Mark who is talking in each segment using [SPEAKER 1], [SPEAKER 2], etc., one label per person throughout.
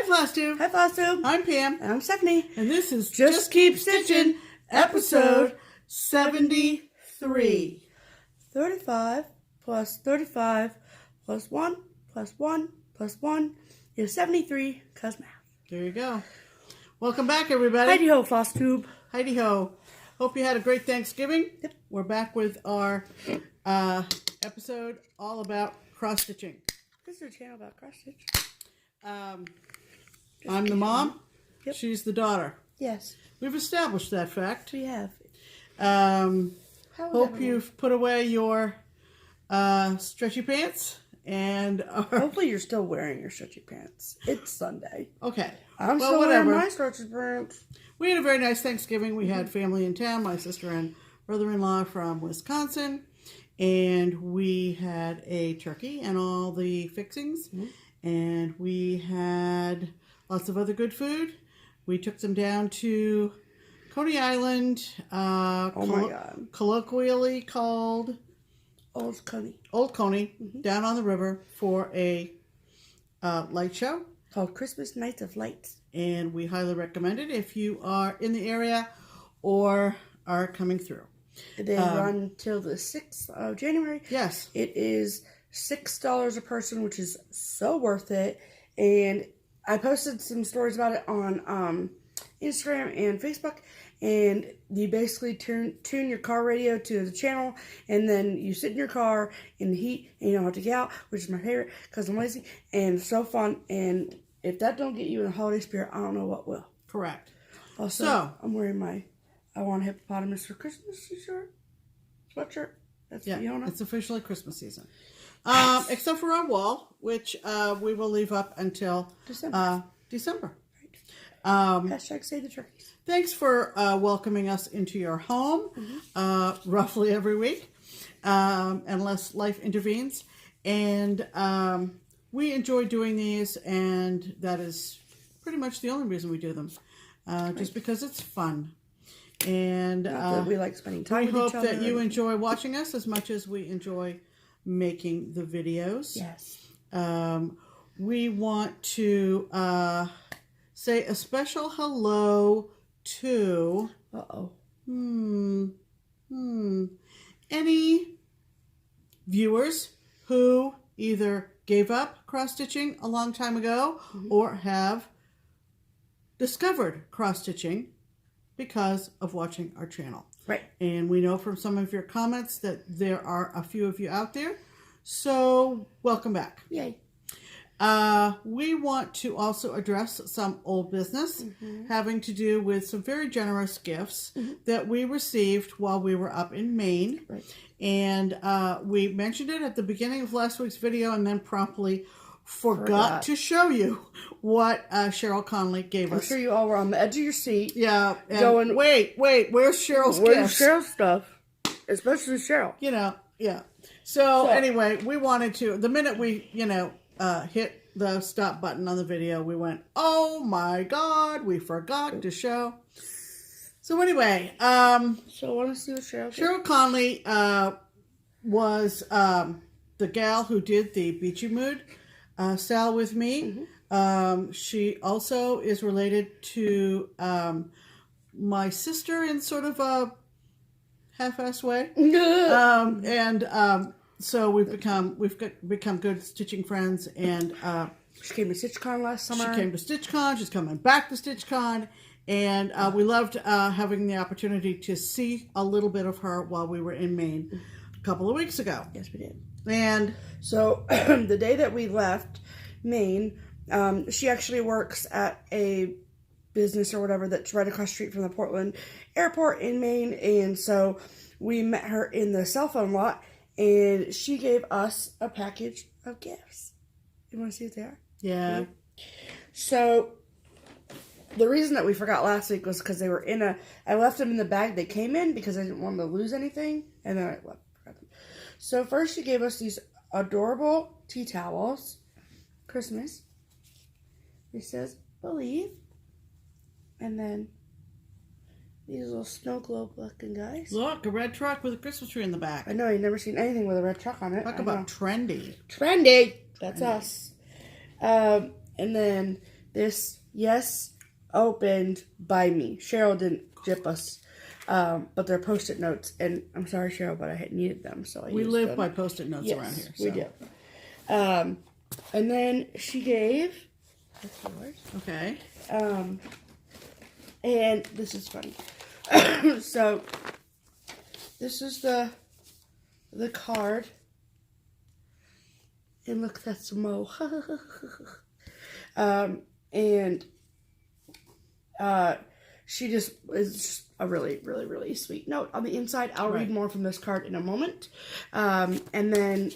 [SPEAKER 1] FlossTube.
[SPEAKER 2] Hi, FlossTube.
[SPEAKER 1] I'm Pam.
[SPEAKER 2] And I'm Stephanie.
[SPEAKER 1] And this is
[SPEAKER 2] Just Keep Stitching,
[SPEAKER 1] episode 73.
[SPEAKER 2] 35 plus 35 plus 1 plus 1 plus 1 is 73, cause math.
[SPEAKER 1] There you go. Welcome back, everybody.
[SPEAKER 2] Heidi ho, FlossTube.
[SPEAKER 1] Heidi ho. Hope you had a great Thanksgiving.
[SPEAKER 2] Yep.
[SPEAKER 1] We're back with our episode all about cross-stitching.
[SPEAKER 2] This is a channel about cross-stitch. I'm
[SPEAKER 1] the mom.
[SPEAKER 2] Yep.
[SPEAKER 1] She's the daughter.
[SPEAKER 2] Yes.
[SPEAKER 1] We've established that fact.
[SPEAKER 2] We have.
[SPEAKER 1] Hope you've put away your stretchy pants and
[SPEAKER 2] hopefully you're still wearing your stretchy pants. It's Sunday.
[SPEAKER 1] Okay.
[SPEAKER 2] I'm still wearing my stretchy pants.
[SPEAKER 1] We had a very nice Thanksgiving. We had family in town, my sister and brother-in-law from Wisconsin, and we had a turkey and all the fixings, and we had lots of other good food. We took them down to Coney Island,
[SPEAKER 2] oh my God.
[SPEAKER 1] Colloquially called
[SPEAKER 2] Old Coney.
[SPEAKER 1] Old Coney, down on the river for a light show.
[SPEAKER 2] Called Christmas Nights of Lights.
[SPEAKER 1] And we highly recommend it if you are in the area or are coming through.
[SPEAKER 2] They run till the 6th of January.
[SPEAKER 1] Yes.
[SPEAKER 2] It is $6 a person, which is so worth it. And I posted some stories about it on Instagram and Facebook. And you basically tune your car radio to the channel, and then you sit in your car in the heat, and you don't have to get out, which is my favorite because I'm lazy, and it's so fun. And if that don't get you in the holiday spirit, I don't know what will.
[SPEAKER 1] Correct.
[SPEAKER 2] Also,
[SPEAKER 1] so,
[SPEAKER 2] I'm wearing my I Want a Hippopotamus for Christmas t-shirt, sweatshirt. That's Fiona.
[SPEAKER 1] It's officially Christmas season. Except for our wall, which we will leave up until December.
[SPEAKER 2] Hashtag Save the Turkeys.
[SPEAKER 1] Thanks for welcoming us into your home roughly every week, unless life intervenes. And we enjoy doing these, and that is pretty much the only reason we do them, just because it's fun. And
[SPEAKER 2] we like spending time with
[SPEAKER 1] hope
[SPEAKER 2] each other.
[SPEAKER 1] that you enjoy watching us as much as we enjoy making the videos.
[SPEAKER 2] Yes.
[SPEAKER 1] We want to say a special hello to any viewers who either gave up cross-stitching a long time ago or have discovered cross-stitching because of watching our channel.
[SPEAKER 2] Right.
[SPEAKER 1] And we know from some of your comments that there are a few of you out there. So welcome back.
[SPEAKER 2] Yay.
[SPEAKER 1] We want to also address some old business having to do with some very generous gifts that we received while we were up in Maine.
[SPEAKER 2] Right.
[SPEAKER 1] And we mentioned it at the beginning of last week's video and then promptly forgot to show you what Cheryl Conley gave us.
[SPEAKER 2] I'm sure you all were on the edge of your seat.
[SPEAKER 1] Yeah.
[SPEAKER 2] Going,
[SPEAKER 1] wait, where's Cheryl's
[SPEAKER 2] Where's
[SPEAKER 1] gifts?
[SPEAKER 2] Cheryl's stuff? Especially Cheryl.
[SPEAKER 1] You know, yeah. So anyway, we wanted to, the minute we, hit the stop button on the video, we went, oh my God, we forgot to show. So anyway,
[SPEAKER 2] so I want to see what
[SPEAKER 1] Cheryl Conley was the gal who did the Beachy Mood style with me. She also is related to my sister in sort of a half-ass way. So we've become good stitching friends, and
[SPEAKER 2] she came to StitchCon last summer.
[SPEAKER 1] She came to StitchCon. She's coming back to StitchCon, and we loved having the opportunity to see a little bit of her while we were in Maine a couple of weeks ago.
[SPEAKER 2] Yes, we did.
[SPEAKER 1] And
[SPEAKER 2] so the day that we left Maine, she actually works at a business or whatever that's right across the street from the Portland airport in Maine, and so we met her in the cell phone lot. And she gave us a package of gifts. You want to see what they are?
[SPEAKER 1] Yeah.
[SPEAKER 2] So, the reason that we forgot last week was because they were I left them in the bag they came in because I didn't want them to lose anything. And then I forgot them. So, first she gave us these adorable tea towels. Christmas. It says, believe. And then these little snow globe looking guys.
[SPEAKER 1] Look, a red truck with a Christmas tree in the back.
[SPEAKER 2] I know, you've never seen anything with a red truck on it.
[SPEAKER 1] Talk about trendy.
[SPEAKER 2] Trendy! That's us. And then This, yes, opened by me. Cheryl didn't jip us, but they're Post-it notes. And I'm sorry, Cheryl, but I had needed them, so I
[SPEAKER 1] We
[SPEAKER 2] used
[SPEAKER 1] live
[SPEAKER 2] them.
[SPEAKER 1] by Post-it notes around here. So.
[SPEAKER 2] We do. And then she gave... That's yours.
[SPEAKER 1] Okay.
[SPEAKER 2] And this is funny. So, this is the card. And look, that's Mo. And she just is just a really, really, really sweet note on the inside. I'll read more from this card in a moment. And then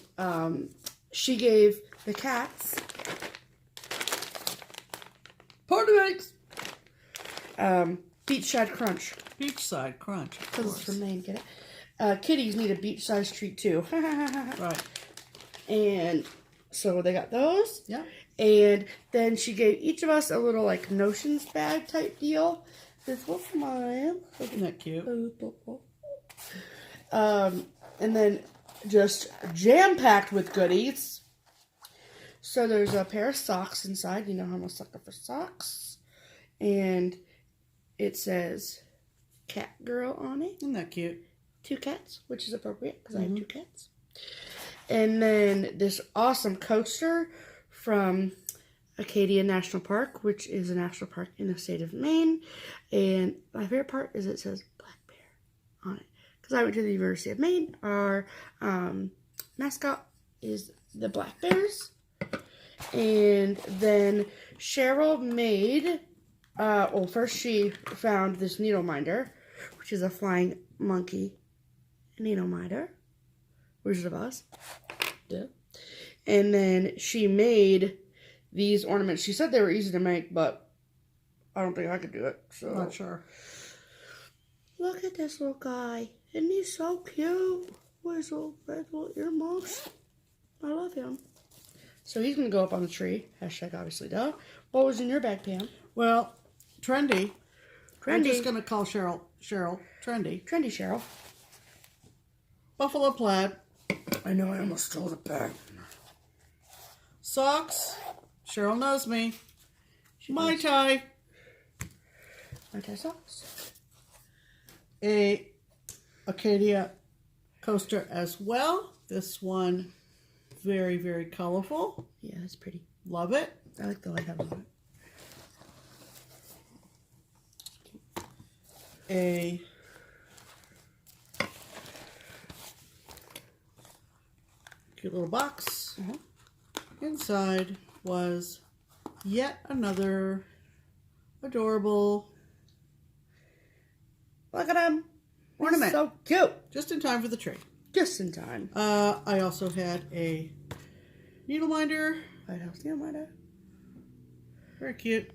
[SPEAKER 2] she gave the cats party eggs. Beachside Crunch.
[SPEAKER 1] Beachside Crunch.
[SPEAKER 2] Because it's from Maine, get it? Kitties need a beach-sized treat too.
[SPEAKER 1] Right.
[SPEAKER 2] And so they got those.
[SPEAKER 1] Yeah.
[SPEAKER 2] And then she gave each of us a little like notions bag type deal. This was mine.
[SPEAKER 1] Isn't that cute?
[SPEAKER 2] And then just jam-packed with goodies. So there's a pair of socks inside. You know how I'm a sucker for socks. And it says cat girl on it.
[SPEAKER 1] Isn't that cute?
[SPEAKER 2] 2 cats, which is appropriate because I have 2 cats. And then this awesome coaster from Acadia National Park, which is a national park in the state of Maine. And my favorite part is it says Black Bear on it. Because I went to the University of Maine. Our mascot is the Black Bears. And then Cheryl made, well, first she found this needle minder, which is a flying monkey needle minder. Wizard of Oz. Yeah. And then she made these ornaments. She said they were easy to make, but I don't think I could do it. So
[SPEAKER 1] Not sure.
[SPEAKER 2] Look at this little guy. Isn't he so cute? With his little red little earmuffs. I love him. So he's going to go up on the tree. Hashtag obviously duh. What was in your bag, Pam?
[SPEAKER 1] Well, trendy. I'm just going to call Cheryl trendy.
[SPEAKER 2] Trendy Cheryl.
[SPEAKER 1] Buffalo plaid.
[SPEAKER 2] I know I almost stole the bag.
[SPEAKER 1] Socks. Cheryl knows me. Mai
[SPEAKER 2] does.
[SPEAKER 1] Tai.
[SPEAKER 2] Mai Tai socks.
[SPEAKER 1] A Acadia coaster as well. This one, very, very colorful.
[SPEAKER 2] Yeah, that's pretty.
[SPEAKER 1] Love it.
[SPEAKER 2] I like the lighthouse on it.
[SPEAKER 1] A cute little box. Inside was yet another adorable
[SPEAKER 2] Look at him.
[SPEAKER 1] ornament.
[SPEAKER 2] So cute.
[SPEAKER 1] Just in time for the tree.
[SPEAKER 2] Just in time.
[SPEAKER 1] I also had a needle minder.
[SPEAKER 2] Lighthouse needle minder.
[SPEAKER 1] Very cute.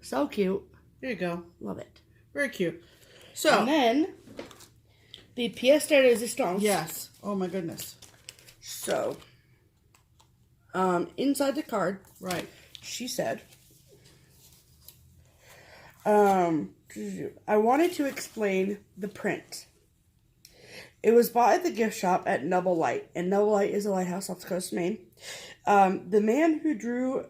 [SPEAKER 2] So cute.
[SPEAKER 1] There you go.
[SPEAKER 2] Love it.
[SPEAKER 1] Very cute. So,
[SPEAKER 2] And then the pièce de résistance.
[SPEAKER 1] yes. Oh my goodness.
[SPEAKER 2] So, inside the card,
[SPEAKER 1] Right.
[SPEAKER 2] she said, I wanted to explain the print. It was bought at the gift shop at Noble Light, and Noble Light is a lighthouse off the coast of Maine. The man who drew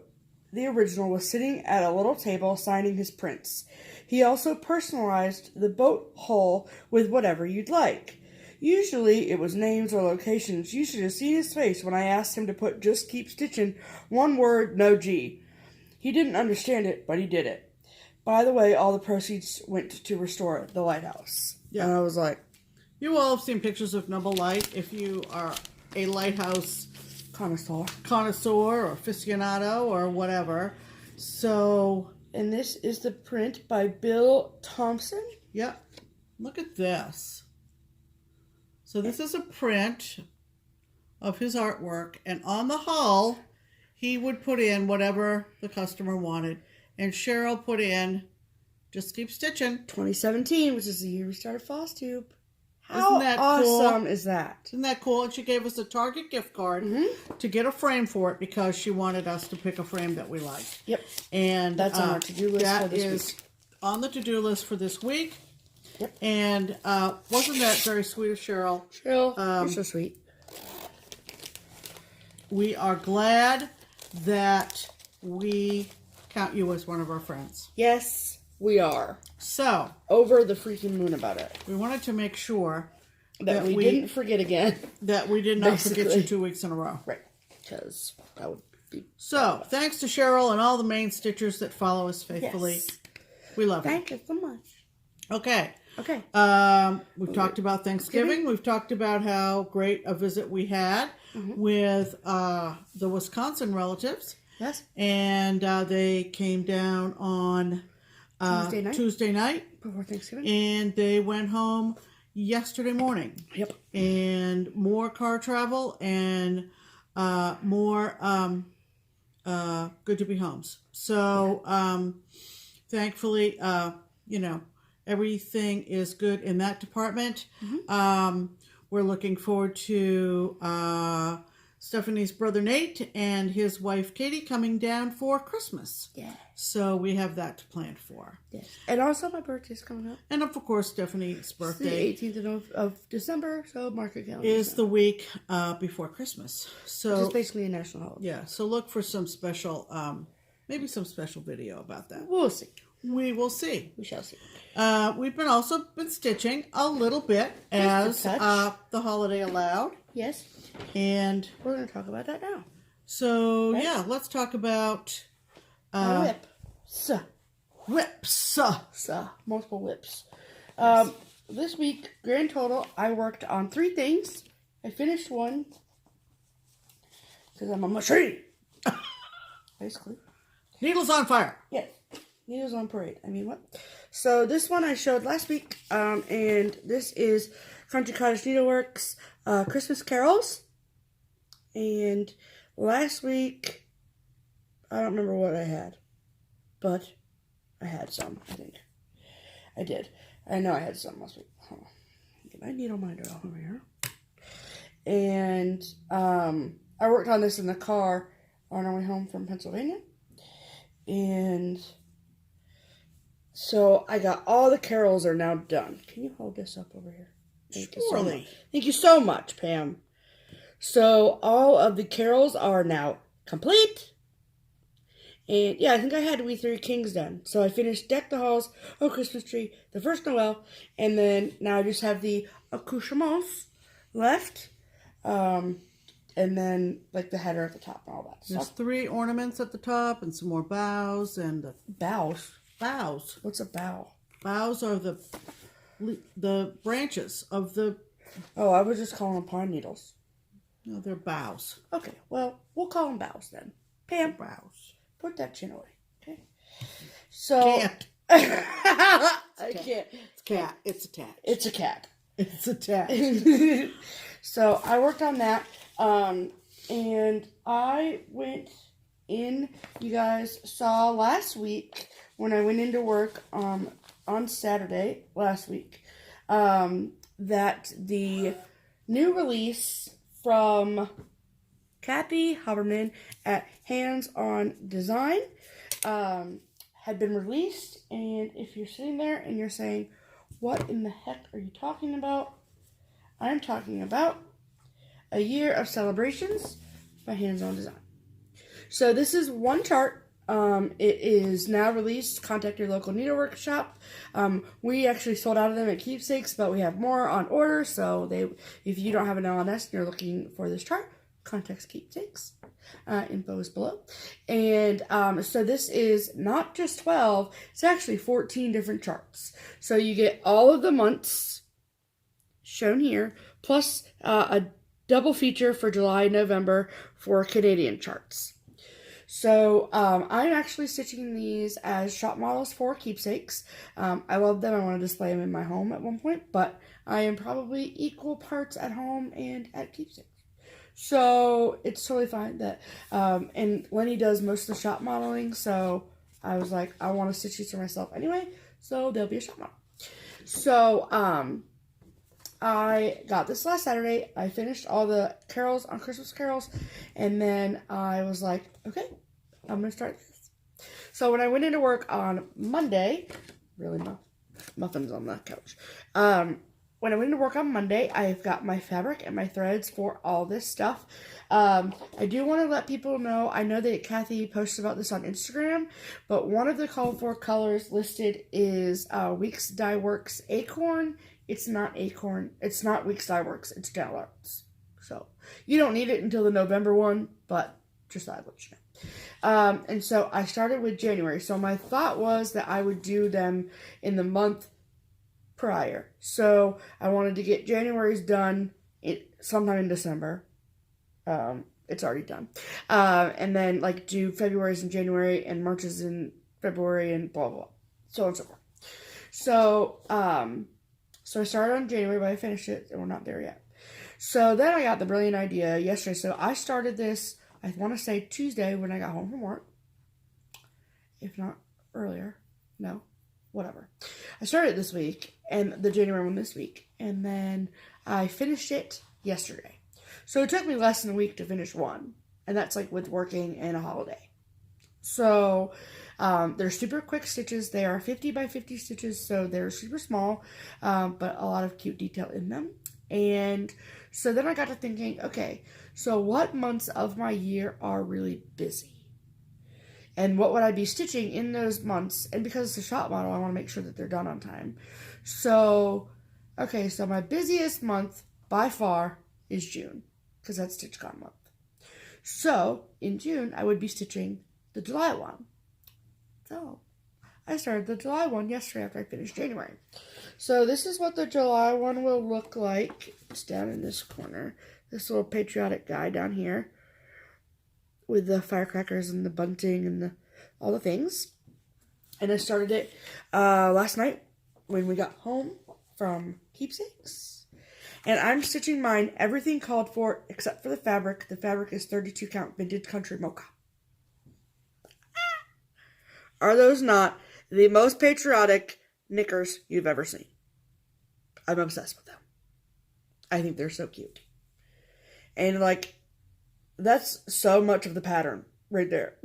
[SPEAKER 2] the original was sitting at a little table signing his prints. He also personalized the boat hull with whatever you'd like. Usually it was names or locations. You should have seen his face when I asked him to put "Just Keep Stitchin'," one word, no G. He didn't understand it, but he did it. By the way, all the proceeds went to restore the lighthouse.
[SPEAKER 1] Yeah.
[SPEAKER 2] And I was like,
[SPEAKER 1] You all have seen pictures of Noble Light if you are a lighthouse connoisseur or aficionado or whatever. So,
[SPEAKER 2] and this is the print by Bill Thompson.
[SPEAKER 1] yeah, look at this. So this is a print of his artwork, and on the hull, he would put in whatever the customer wanted. And Cheryl put in, "Just keep stitching."
[SPEAKER 2] 2017, which is the year we started FlossTube. How
[SPEAKER 1] Isn't that cool?
[SPEAKER 2] awesome is that?
[SPEAKER 1] Isn't that cool? And she gave us a Target gift card to get a frame for it because she wanted us to pick a frame that we liked.
[SPEAKER 2] Yep.
[SPEAKER 1] And
[SPEAKER 2] that's on our to-do list for this week.
[SPEAKER 1] On the to-do list for this week.
[SPEAKER 2] Yep.
[SPEAKER 1] And wasn't that very sweet of Cheryl?
[SPEAKER 2] Cheryl, you're so sweet.
[SPEAKER 1] We are glad that we count you as one of our friends.
[SPEAKER 2] Yes, we are.
[SPEAKER 1] So,
[SPEAKER 2] over the freaking moon about it.
[SPEAKER 1] We wanted to make sure
[SPEAKER 2] that we didn't forget again.
[SPEAKER 1] That we did not forget you 2 weeks in a row.
[SPEAKER 2] Right. Because that would be...
[SPEAKER 1] So, thanks to Cheryl and all the Maine Stitchers that follow us faithfully.
[SPEAKER 2] Yes.
[SPEAKER 1] We love you.
[SPEAKER 2] Thank you so much.
[SPEAKER 1] Okay.
[SPEAKER 2] Okay.
[SPEAKER 1] We've talked about Thanksgiving. We've talked about how great a visit we had with the Wisconsin relatives.
[SPEAKER 2] Yes.
[SPEAKER 1] And they came down on Tuesday night.
[SPEAKER 2] Before Thanksgiving.
[SPEAKER 1] And they went home yesterday morning.
[SPEAKER 2] Yep.
[SPEAKER 1] And more car travel and more good to be homes. So thankfully, everything is good in that department. We're looking forward to Stephanie's brother Nate and his wife Katie coming down for Christmas.
[SPEAKER 2] Yeah.
[SPEAKER 1] So we have that to plan for.
[SPEAKER 2] Yes. And also my birthday's coming up.
[SPEAKER 1] And of course Stephanie's birthday.
[SPEAKER 2] It's the 18th of December, so mark your calendar.
[SPEAKER 1] Is the week before Christmas. So
[SPEAKER 2] it's basically a national holiday.
[SPEAKER 1] Yeah, so look for some special, maybe some special video about that.
[SPEAKER 2] We'll see.
[SPEAKER 1] We will see.
[SPEAKER 2] We shall see.
[SPEAKER 1] We've also been stitching a little bit as the holiday allowed.
[SPEAKER 2] Yes.
[SPEAKER 1] And
[SPEAKER 2] we're going to talk about that now.
[SPEAKER 1] So, yeah, let's talk about
[SPEAKER 2] whips.
[SPEAKER 1] Whips.
[SPEAKER 2] Multiple whips.
[SPEAKER 1] Yes.
[SPEAKER 2] This week, grand total, I worked on 3 things. I finished one because I'm a machine. Basically.
[SPEAKER 1] Needles on fire.
[SPEAKER 2] Yes. Needles on parade. I mean, what? So this one I showed last week, and this is Country Cottage Needleworks Christmas Carols. And last week, I don't remember what I had, but I had some, I think. I did. I know I had some last week. Hold on. Get my needle minder over here. And I worked on this in the car on our way home from Pennsylvania. And so I got all the carols are now done. Can you hold this up over here? Thank you so much. Thank you so much, Pam. So all of the carols are now complete. And yeah, I think I had We Three Kings done. So I finished Deck the Halls, Oh Christmas Tree, the First Noel, and then now I just have the accoutrements left. And then like the header at the top and all that
[SPEAKER 1] There's
[SPEAKER 2] stuff.
[SPEAKER 1] 3 ornaments at the top and some more bows and
[SPEAKER 2] bows.
[SPEAKER 1] Bows.
[SPEAKER 2] What's a bow?
[SPEAKER 1] Bows are the branches of the.
[SPEAKER 2] Oh, I was just calling them pine needles.
[SPEAKER 1] No, they're bows.
[SPEAKER 2] Okay, well, we'll call them bows then. Pam,
[SPEAKER 1] bows.
[SPEAKER 2] Put that chin away. Okay. So
[SPEAKER 1] can't.
[SPEAKER 2] I can't.
[SPEAKER 1] It's cat. It's attached.
[SPEAKER 2] It's a cat.
[SPEAKER 1] It's attached.
[SPEAKER 2] So I worked on that, and I went in. You guys saw last week when I went into work on Saturday last week that the new release from Kathy Haberman at Hands On Design had been released. And if you're sitting there and you're saying, what in the heck are you talking about? I'm talking about A Year of Celebrations by Hands On Design. So this is one chart. It is now released. Contact your local needlework shop. We actually sold out of them at Keepsakes, but we have more on order. So if you don't have an LNS and you're looking for this chart, contact Keepsakes. Info is below. And so this is not just 12, it's actually 14 different charts. So you get all of the months shown here, plus a double feature for July and November for Canadian charts. So I'm actually stitching these as shop models for Keepsakes. I love them. I want to display them in my home at one point, but I am probably equal parts at home and at Keepsakes. So it's totally fine that, and Lenny does most of the shop modeling, so I was like, I want to stitch these for myself anyway, so there'll be a shop model. So, I got this last Saturday. I finished all the carols on Christmas carols, and then I was like, okay, I'm going to start this. So when I went into work on Monday, really muffins on the couch, when I went to work on Monday, I've got my fabric and my threads for all this stuff. I do want to let people know, I know that Kathy posted about this on Instagram, but one of the called for colors listed is Weeks Dye Works Acorn. It's not Acorn. It's not Weeks Dye Works. It's Gentle Arts. So you don't need it until the November one, but just thought I'd let you know. And so I started with January. So my thought was that I would do them in the month prior. So I wanted to get January's done sometime in December. It's already done. And then like do February's in January and March's in February and blah, blah, blah. So on and so forth. So, so I started on January, but I finished it and we're not there yet. So then I got the brilliant idea yesterday. So I started this, I want to say Tuesday when I got home from work. If not earlier. No. Whatever. I started it this week, and the January one this week, and then I finished it yesterday. So it took me less than a week to finish one, and that's like with working and a holiday. So they're super quick stitches. They are 50 by 50 stitches, so they're super small, but a lot of cute detail in them. And so then I got to thinking, okay, so what months of my year are really busy? And what would I be stitching in those months? And because it's a shop model, I want to make sure that they're done on time. So, okay, so my busiest month by far is June, because that's StitchCon month. So, in June, I would be stitching the July one. So, I started the July one yesterday after I finished January. So, this is what the July one will look like. It's down in this corner. This little patriotic guy down here, with the firecrackers and the bunting and all the things. And I started it last night when we got home from Keepsakes. And I'm stitching mine, everything called for except for the fabric. The fabric is 32 count vintage country mocha. Are those not the most patriotic knickers you've ever seen? I'm obsessed with them. I think they're so cute. And like, that's so much of the pattern right there.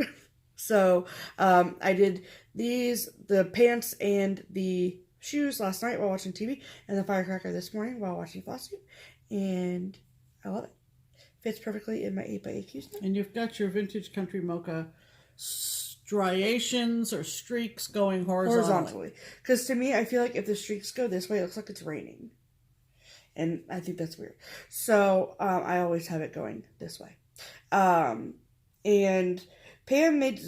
[SPEAKER 2] So, I did the pants and the shoes last night while watching TV, and the firecracker this morning while watching FlossTube, and I love it. Fits perfectly in my 8x8 Q's now.
[SPEAKER 1] And you've got your vintage country mocha striations or streaks going horizontally.
[SPEAKER 2] Because to me, I feel like if the streaks go this way, it looks like it's raining. And I think that's weird. So, I always have it going this way. And Pam made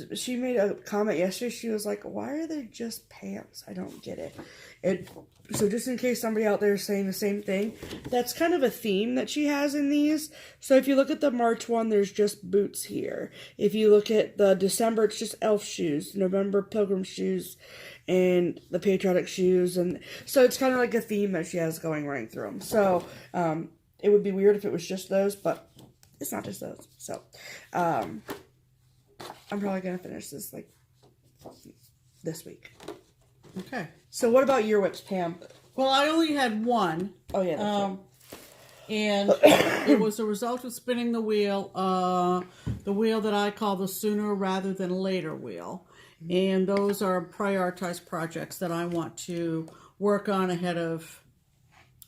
[SPEAKER 2] a comment yesterday. She was like, why are they just pants? I don't get it. So just in case somebody out there is saying the same thing, that's kind of a theme that she has in these. So if you look at the March one, there's just boots here. If you look at the December, it's just elf shoes. November, pilgrim shoes, and the patriotic shoes. And so it's kind of like a theme that she has going running through them. So it would be weird if it was just those, but it's not just those. So I'm probably going to finish this like this week.
[SPEAKER 1] Okay.
[SPEAKER 2] So what about your whips, Pam?
[SPEAKER 1] Well, I only had one.
[SPEAKER 2] Oh, yeah, that's right.
[SPEAKER 1] And it was a result of spinning the wheel that I call the sooner rather than later wheel. And those are prioritized projects that I want to work on ahead of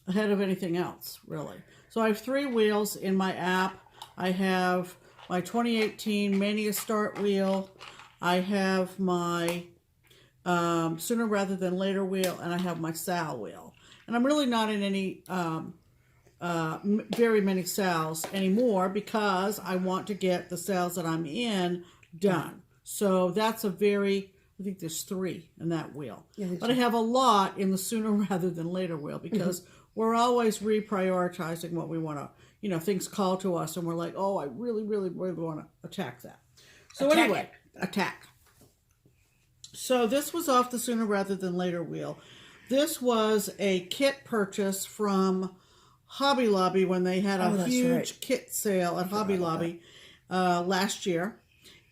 [SPEAKER 1] anything else, really. So I have 3 wheels in my app. I have my 2018 Mania Start wheel. I have my sooner rather than later wheel, and I have my Sal wheel. And I'm really not in any very many Sals anymore because I want to get the Sals that I'm in done. So that's I think there's 3 in that wheel. Yeah, but I have a lot in the sooner rather than later wheel because we're always reprioritizing what we want to, things call to us and we're like, oh, I really, really, really want to attack that. So attack. So this was off the sooner rather than later wheel. This was a kit purchase from Hobby Lobby when they had a huge kit sale at Hobby Lobby last year.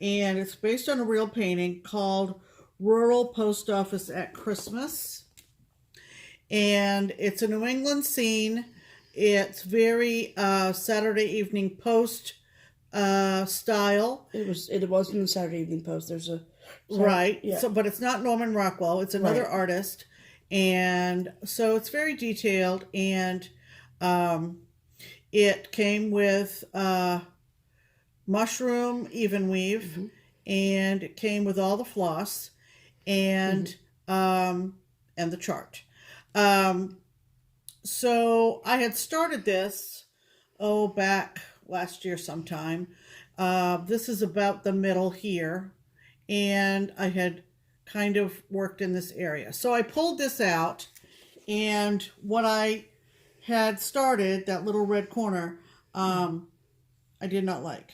[SPEAKER 1] And it's based on a real painting called Rural Post Office at Christmas. And it's a New England scene. It's very Saturday Evening Post style.
[SPEAKER 2] It wasn't the Saturday Evening Post. There's a...
[SPEAKER 1] Right. Yeah. So, but it's not Norman Rockwell. It's another artist. And so it's very detailed, and it came with mushroom even weave, and it came with all the floss and the chart. So I had started this back last year sometime. This is about the middle here, and I had kind of worked in this area. So I pulled this out, and what I had started, that little red corner, I did not like.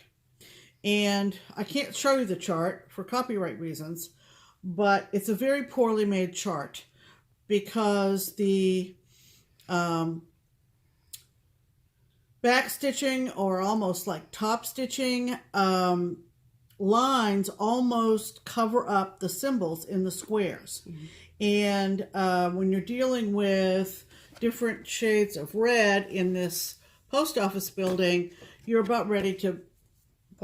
[SPEAKER 1] And I can't show you the chart for copyright reasons, but it's a very poorly made chart because the back stitching, or almost like top stitching, lines almost cover up the symbols in the squares. And when you're dealing with different shades of red in this post office building, you're about ready to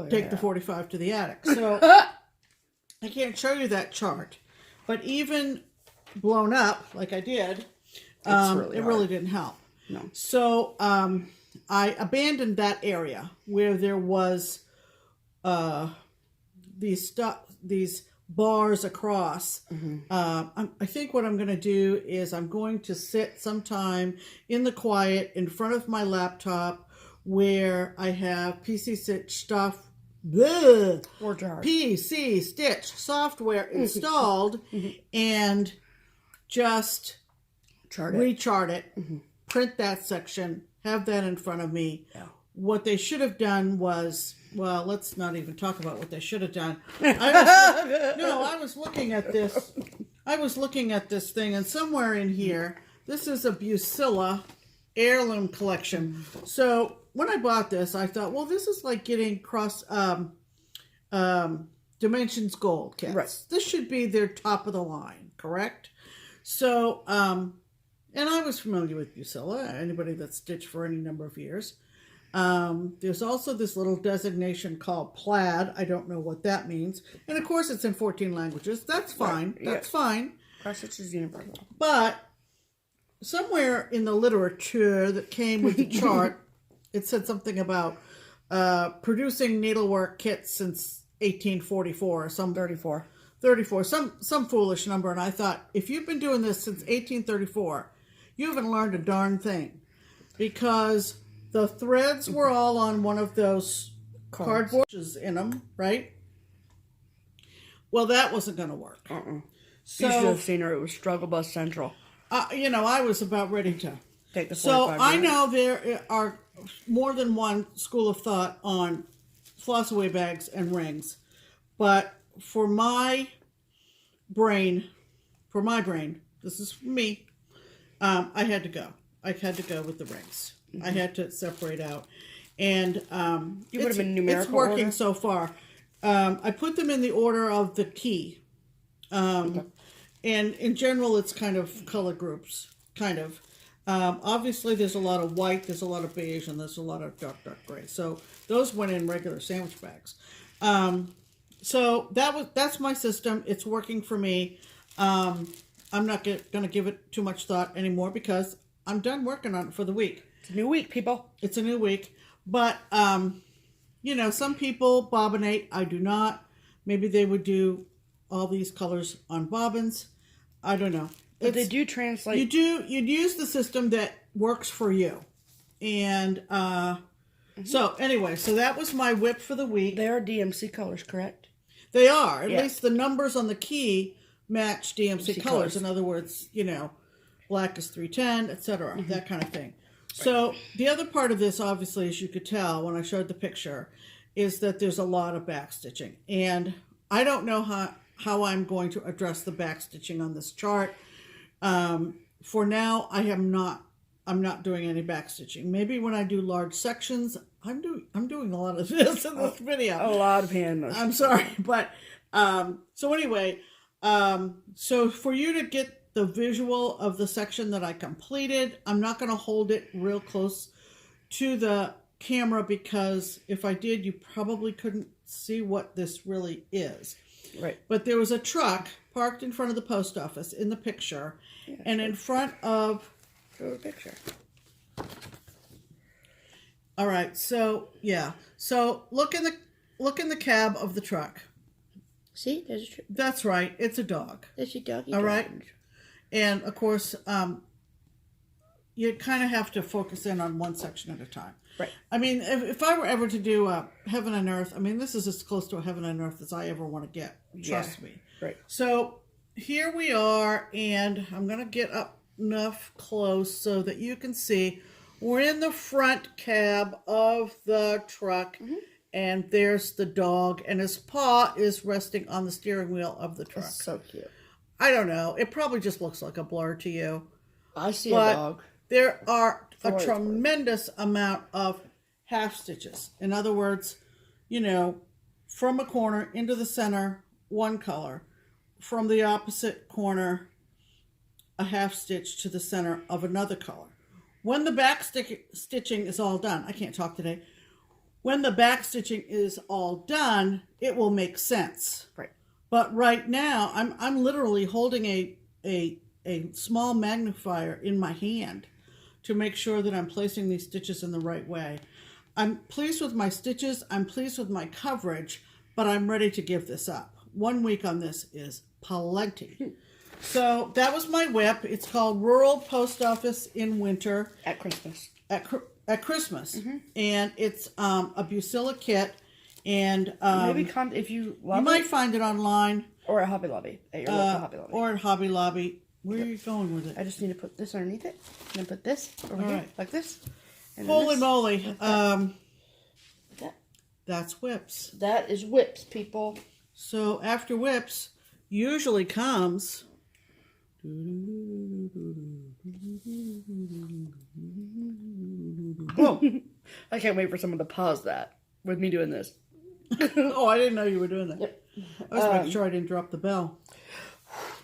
[SPEAKER 1] take the 45 to the attic. So I can't show you that chart, but even blown up like I did, it really didn't help.
[SPEAKER 2] No. So
[SPEAKER 1] I abandoned that area where there was these bars across. I think what I'm going to do is I'm going to sit sometime in the quiet in front of my laptop where I have PC Stitch software installed and just rechart it, print that section, have that in front of me.
[SPEAKER 2] Yeah.
[SPEAKER 1] What they should have done was, well, let's not even talk about what they should have done. I was looking at this. I was looking at this thing, and somewhere in here, this is a Bucilla heirloom collection. So when I bought this, I thought, well, this is like getting cross Dimensions Gold kits.
[SPEAKER 2] Right.
[SPEAKER 1] This should be their top of the line, correct? So, and I was familiar with Bucilla, anybody that's stitched for any number of years. There's also this little designation called plaid. I don't know what that means. And of course it's in 14 languages. That's fine. Right. That's fine.
[SPEAKER 2] Cross-stitch is universal.
[SPEAKER 1] But somewhere in the literature that came with the chart, it said something about producing needlework kits since 1844 or some 34, some foolish number. And I thought, if you've been doing this since 1834, you haven't learned a darn thing, because the threads were all on one of those cardboard in them, right? Well, that wasn't going to work.
[SPEAKER 2] So, you should have seen her. It was Struggle Bus Central.
[SPEAKER 1] I was about ready to
[SPEAKER 2] take the 45
[SPEAKER 1] So I
[SPEAKER 2] minutes.
[SPEAKER 1] know there are more than one school of thought on floss away bags and rings, but for my brain, this is for me, I had to go. I had to go with the rings. I had to separate out, and
[SPEAKER 2] you would have been numerical.
[SPEAKER 1] It's working
[SPEAKER 2] order?
[SPEAKER 1] So far. I put them in the order of the key, and in general, it's kind of color groups. Kind of. Obviously, there's a lot of white, there's a lot of beige, and there's a lot of dark gray. So those went in regular sandwich bags. So that's my system. It's working for me. I'm not going to give it too much thought anymore because I'm done working on it for the week.
[SPEAKER 2] It's a new week, people.
[SPEAKER 1] It's a new week. But, some people bobbinate. I do not. Maybe they would do all these colors on bobbins. I don't know.
[SPEAKER 2] But they do translate.
[SPEAKER 1] You'd use the system that works for you. And so anyway, so that was my whip for the week.
[SPEAKER 2] They are DMC colors, correct?
[SPEAKER 1] They are. At least the numbers on the key match DMC colors. In other words, black is 310, etc., that kind of thing. So the other part of this, obviously, as you could tell when I showed the picture, is that there's a lot of back stitching. And I don't know how I'm going to address the back stitching on this chart. For now, I'm not doing any back stitching. Maybe when I do large sections, I'm doing a lot of this in this video.
[SPEAKER 2] A lot of hand motion.
[SPEAKER 1] I'm sorry, but so anyway, so for you to get the visual of the section that I completed, I'm not going to hold it real close to the camera because if I did, you probably couldn't see what this really is.
[SPEAKER 2] Right.
[SPEAKER 1] But there was a truck parked in front of the post office in the picture, and in front of...
[SPEAKER 2] Show the picture.
[SPEAKER 1] All right, so, yeah. So, look in the cab of the truck.
[SPEAKER 2] See? There's a
[SPEAKER 1] That's right. It's a dog.
[SPEAKER 2] There's a doggy.
[SPEAKER 1] All right. And, of course, you kind of have to focus in on one section at a time.
[SPEAKER 2] Right.
[SPEAKER 1] I mean, if I were ever to do Heaven and Earth, I mean, this is as close to a Heaven and Earth as I ever want to get. Trust me.
[SPEAKER 2] Right.
[SPEAKER 1] So, here we are, and I'm going to get up enough close so that you can see. We're in the front cab of the truck, and there's the dog, and his paw is resting on the steering wheel of the truck.
[SPEAKER 2] That's so cute.
[SPEAKER 1] I don't know. It probably just looks like a blur to you.
[SPEAKER 2] I see a dog.
[SPEAKER 1] There are a tremendous amount of half stitches. In other words, you know, from a corner into the center, one color. From the opposite corner, a half stitch to the center of another color. When the back stitching is all done, I can't talk today. When the back stitching is all done, it will make sense.
[SPEAKER 2] Right.
[SPEAKER 1] But right now, I'm literally holding a small magnifier in my hand to make sure that I'm placing these stitches in the right way. I'm pleased with my stitches. I'm pleased with my coverage, but I'm ready to give this up. 1 week on this is plenty. So that was my WIP. It's called Rural Post Office in Winter.
[SPEAKER 2] At Christmas.
[SPEAKER 1] At Christmas. And it's a Bucilla kit. And
[SPEAKER 2] maybe if you love
[SPEAKER 1] you might find it online.
[SPEAKER 2] Or at Hobby Lobby. At your local Hobby Lobby.
[SPEAKER 1] Or at Hobby Lobby. Where are you going with it?
[SPEAKER 2] I just need to put this underneath it. And then put this over here. Like this. And
[SPEAKER 1] Holy
[SPEAKER 2] this.
[SPEAKER 1] moly.
[SPEAKER 2] That.
[SPEAKER 1] That's WIPs.
[SPEAKER 2] That is WIPs, people.
[SPEAKER 1] So after WIPs usually comes...
[SPEAKER 2] Whoa. I can't wait for someone to pause that with me doing this.
[SPEAKER 1] Oh, I didn't know you were doing that.
[SPEAKER 2] Yep.
[SPEAKER 1] I was making sure I didn't drop the bell.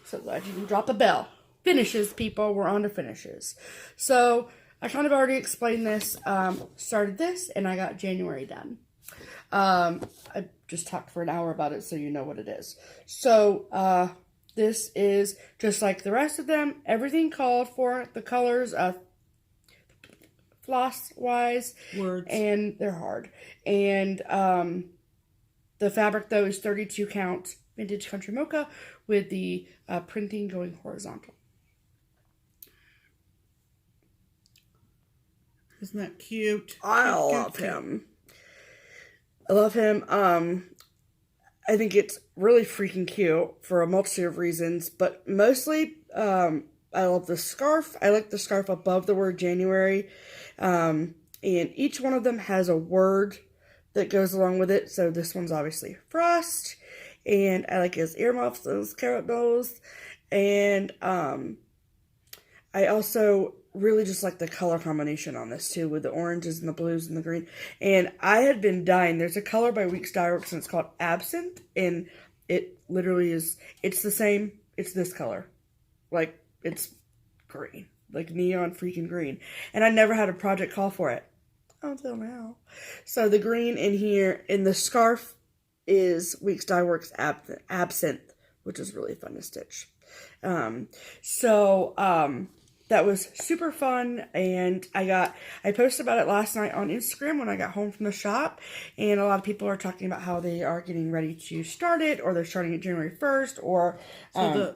[SPEAKER 2] So glad you didn't drop the bell. Finishes, people. We're on to finishes. So I kind of already explained this. Started this and I got January done. I just talked for an hour about it so you know what it is. So this is just like the rest of them. Everything called for. The colors, floss-wise.
[SPEAKER 1] Words. And
[SPEAKER 2] they're hard. And the fabric, though, is 32 count vintage country mocha with the printing going horizontal.
[SPEAKER 1] Isn't that cute?
[SPEAKER 2] I love him. I love him. I think it's really freaking cute for a multitude of reasons, but mostly I love the scarf. I like the scarf above the word January. And each one of them has a word that goes along with it. So this one's obviously Frost. And I like his earmuffs, those carrot nose. And I also really just like the color combination on this too, with the oranges and the blues and the green. And I had been dying. There's a color by Weeks Dye Works and it's called Absinthe. And it literally is, it's the same. It's this color. Like, it's green. Like neon freaking green. And I never had a project call for it. Until now. So the green in here, in the scarf, is Weeks Dye Works Absinthe, which is really fun to stitch. That was super fun, and I posted about it last night on Instagram when I got home from the shop, and a lot of people are talking about how they are getting ready to start it, or they're starting it January 1st, or...